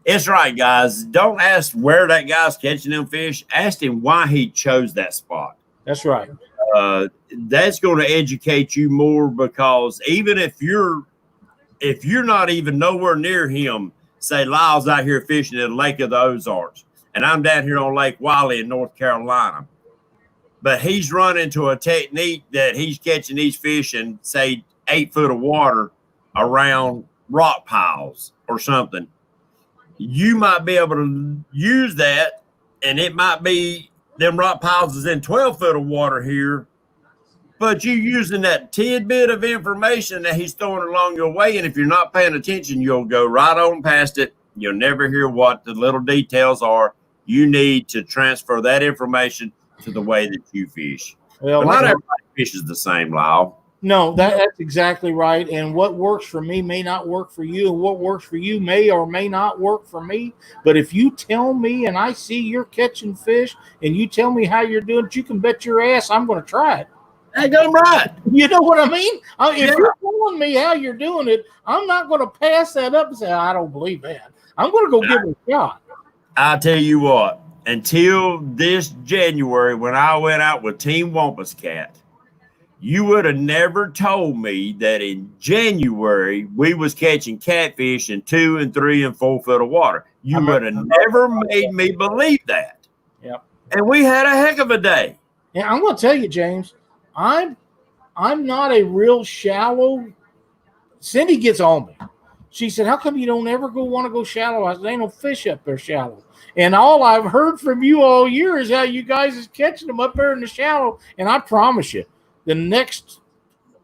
It's right, guys. Don't ask where that guy's catching them fish. Ask him why he chose that spot. That's right. That's going to educate you more, because even if you're not even nowhere near him, say Lyle's out here fishing in the Lake of the Ozarks, and I'm down here on Lake Wiley in North Carolina, but he's running to a technique that he's catching these fish in, say, 8 foot of water around rock piles or something. You might be able to use that, and it might be them rock piles is in 12 foot of water here, but you using that tidbit of information that he's throwing along your way, and if you're not paying attention, you'll go right on past it. You'll never hear what the little details are. You need to transfer that information to the way that you fish. Well, not everybody fishes the same, Lyle. No, that's exactly right. And what works for me may not work for you, and what works for you may or may not work for me. But if you tell me and I see you're catching fish and you tell me how you're doing it, you can bet your ass I'm going to try it. I'm right. You know what I mean? If you're telling me how you're doing it, I'm not going to pass that up and say, I don't believe that. I'm going to go give it a shot. I'll tell you what, until this January when I went out with Team Wampus Cat, you would have never told me that in January we was catching catfish in 2 and 3 and 4 foot of water. You would have never made me believe that. Yep. And we had a heck of a day. Yeah, I'm going to tell you, James, I'm not a real shallow. Cindy gets on me. She said, how come you don't ever want to go shallow? I said, ain't no fish up there shallow. And all I've heard from you all year is how you guys is catching them up there in the shallow. And I promise you, the next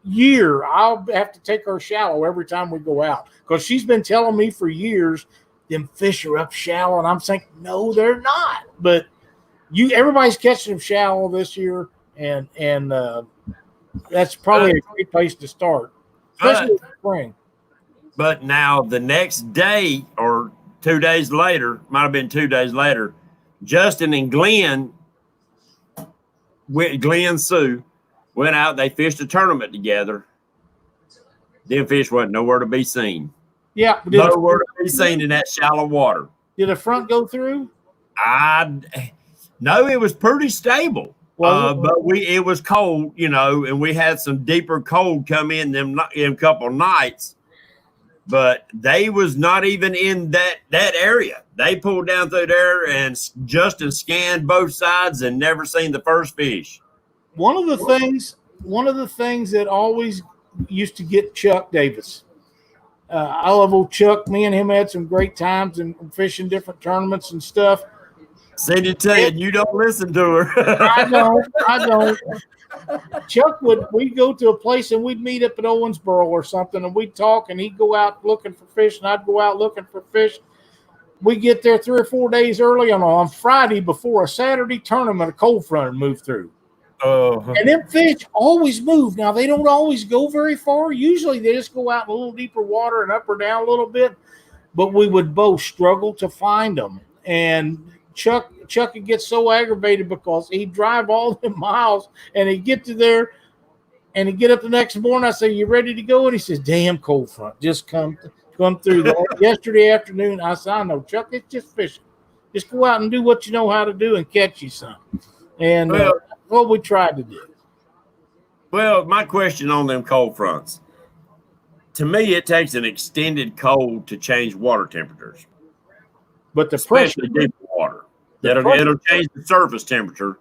year, I'll have to take her shallow every time we go out, because she's been telling me for years, them fish are up shallow. And I'm saying, no, they're not. But everybody's catching them shallow this year. And that's probably a great place to start, especially in the spring. But now the next day or 2 days later, might have been 2 days later, Justin and Glenn Glenn Sue went out. They fished a tournament together. Them fish wasn't nowhere to be seen. Yeah, Nowhere to be seen in that shallow water. Did the front go through? No, it was pretty stable. Well, but it was cold, and we had some deeper cold come in a couple nights. But they was not even in that area. They pulled down through there and Justin scanned both sides and never seen the first fish. One of the things that always used to get Chuck Davis. I love old Chuck. Me and him had some great times and fishing different tournaments and stuff. Cindy Ted, you don't listen to her. I don't. Chuck we'd go to a place and we'd meet up at Owensboro or something and we'd talk and he'd go out looking for fish and I'd go out looking for fish. We get there 3 or 4 days early on Friday before a Saturday tournament, a cold front would move through. And them fish always move. Now, they don't always go very far. Usually they just go out in a little deeper water and up or down a little bit. But we would both struggle to find them. And Chuck would get so aggravated because he'd drive all the miles and he'd get to there and he'd get up the next morning. I say, "You ready to go?" And he says, "Damn cold front. Just come through that." Yesterday afternoon, I said, "I know, Chuck, it's just fishing. Just go out and do what you know how to do and catch you some." And that's what we tried to do. Well, my question on them cold fronts. To me, it takes an extended cold to change water temperatures. But the especially pressure, deep water. It'll change the surface temperature.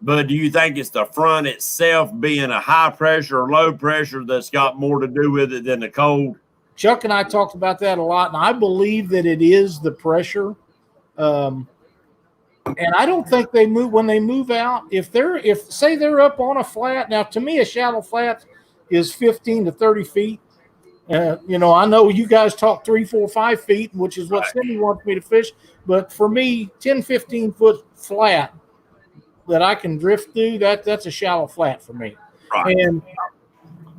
But do you think it's the front itself being a high pressure or low pressure that's got more to do with it than the cold? Chuck and I talked about that a lot, and I believe that it is the pressure. And I don't think they move when they move out. If say they're up on a flat. Now, to me, a shallow flat is 15 to 30 feet. I know you guys talk 3, 4, 5 feet, which is what Cindy wants me to fish. But for me, 10, 15 foot flat that I can drift through, that's a shallow flat for me. Right. And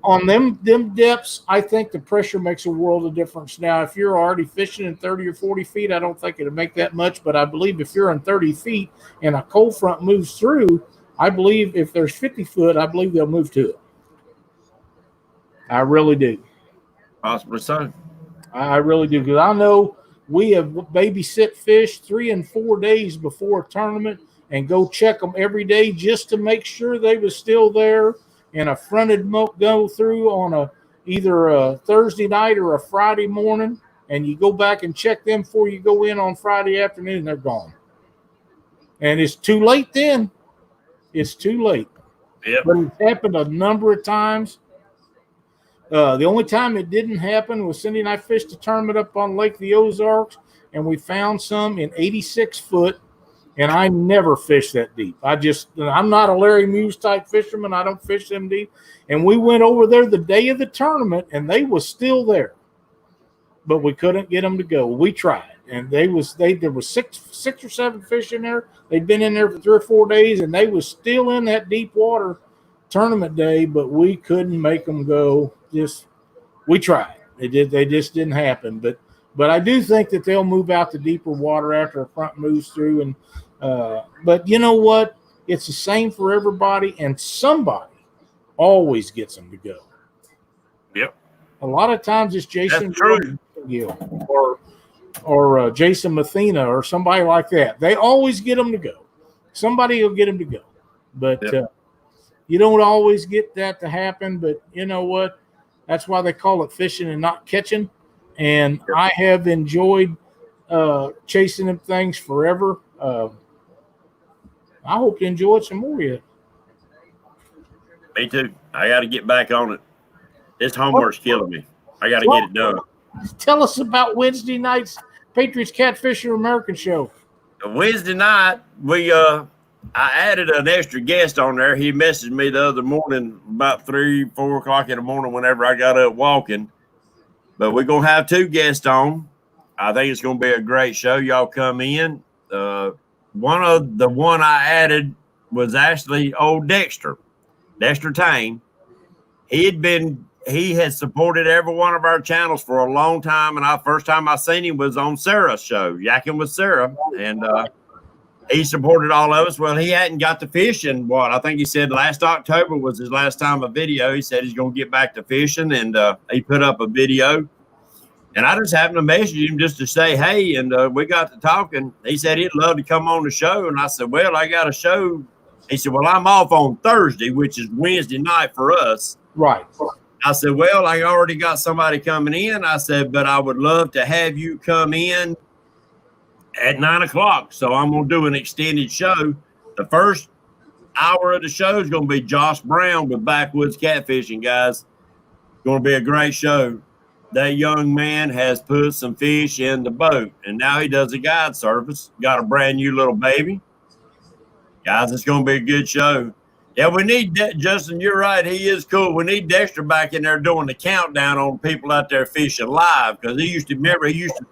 on them depths, I think the pressure makes a world of difference. Now, if you're already fishing in 30 or 40 feet, I don't think it'll make that much. But I believe if you're in 30 feet and a cold front moves through, I believe if there's 50 foot, I believe they'll move to it. I really do. Possibly so. I really do, because I know we have babysit fish 3 and 4 days before a tournament and go check them every day just to make sure they was still there. And a fronted moat go through on either a Thursday night or a Friday morning, and you go back and check them before you go in on Friday afternoon. They're gone, and it's too late then. It's too late. Yep. But it's happened a number of times. The only time it didn't happen was Cindy and I fished a tournament up on Lake the Ozarks, and we found some in 86 foot. And I never fish that deep. I'm not a Larry Muse type fisherman. I don't fish them deep. And we went over there the day of the tournament, and they was still there, but we couldn't get them to go. We tried, and there was 6 or 7 fish in there. They'd been in there for 3 or 4 days, and they was still in that deep water tournament day, but we couldn't make them go. We tried. They just didn't happen. But I do think that they'll move out to deeper water after a front moves through. And but you know what? It's the same for everybody, and somebody always gets them to go. Yep. A lot of times it's Jason Gill or Jason Mathena or somebody like that. They always get them to go. Somebody will get them to go. But you don't always get that to happen. But you know what? That's why they call it fishing and not catching. And I have enjoyed chasing them things forever. I hope to enjoy it some more yet. Me too. I got to get back on it. This homework's killing me. I got to get it done. Tell us about Wednesday night's Patriots Catfish American show. Wednesday night, I added an extra guest on there. He messaged me the other morning about 3, 4 o'clock in the morning whenever I got up walking. But we're going to have 2 guests on. I think it's going to be a great show. Y'all come in. One I added was actually old Dexter Tane. He had supported every one of our channels for a long time. And first time I seen him was on Sarah's show, Yakking with Sarah. And he supported all of us. Well, he hadn't got to fishing. What I think he said last October was his last time a video. He said he's going to get back to fishing, and he put up a video. And I just happened to message him just to say, hey, and we got to talking. He said he'd love to come on the show. And I said, well, I got a show. He said, well, I'm off on Thursday, which is Wednesday night for us. Right. I said, well, I already got somebody coming in. I said, but I would love to have you come in at 9 o'clock. So I'm going to do an extended show. The first hour of the show is going to be Josh Brown with Backwoods Catfishing, guys. Going to be a great show. That young man has put some fish in the boat, and now he does a guide service. Got a brand new little baby. Guys, it's going to be a good show. Yeah, we need Justin, you're right. He is cool. We need Dexter back in there doing the countdown on people out there fishing live, because he used to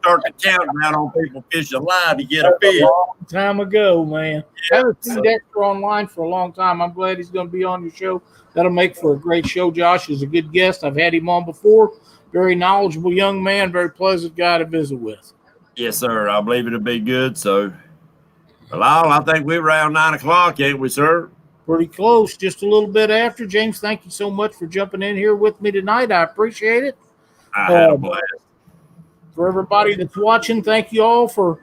start the countdown on people fishing live to get a fish. A long time ago, man. I haven't seen Dexter online for a long time. I'm glad he's going to be on your show. That'll make for a great show. Josh is a good guest. I've had him on before. Very knowledgeable young man, very pleasant guy to visit with. Yes, sir. I believe it'll be good. So, Lyle, I think we're around 9 o'clock, ain't we, sir? Pretty close, just a little bit after. James, thank you so much for jumping in here with me tonight. I appreciate it. I had a blast. For everybody that's watching, thank you all for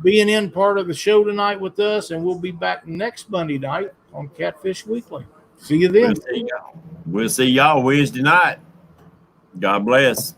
being in part of the show tonight with us, and we'll be back next Monday night on Catfish Weekly. See you then. We'll see y'all Wednesday night. God bless.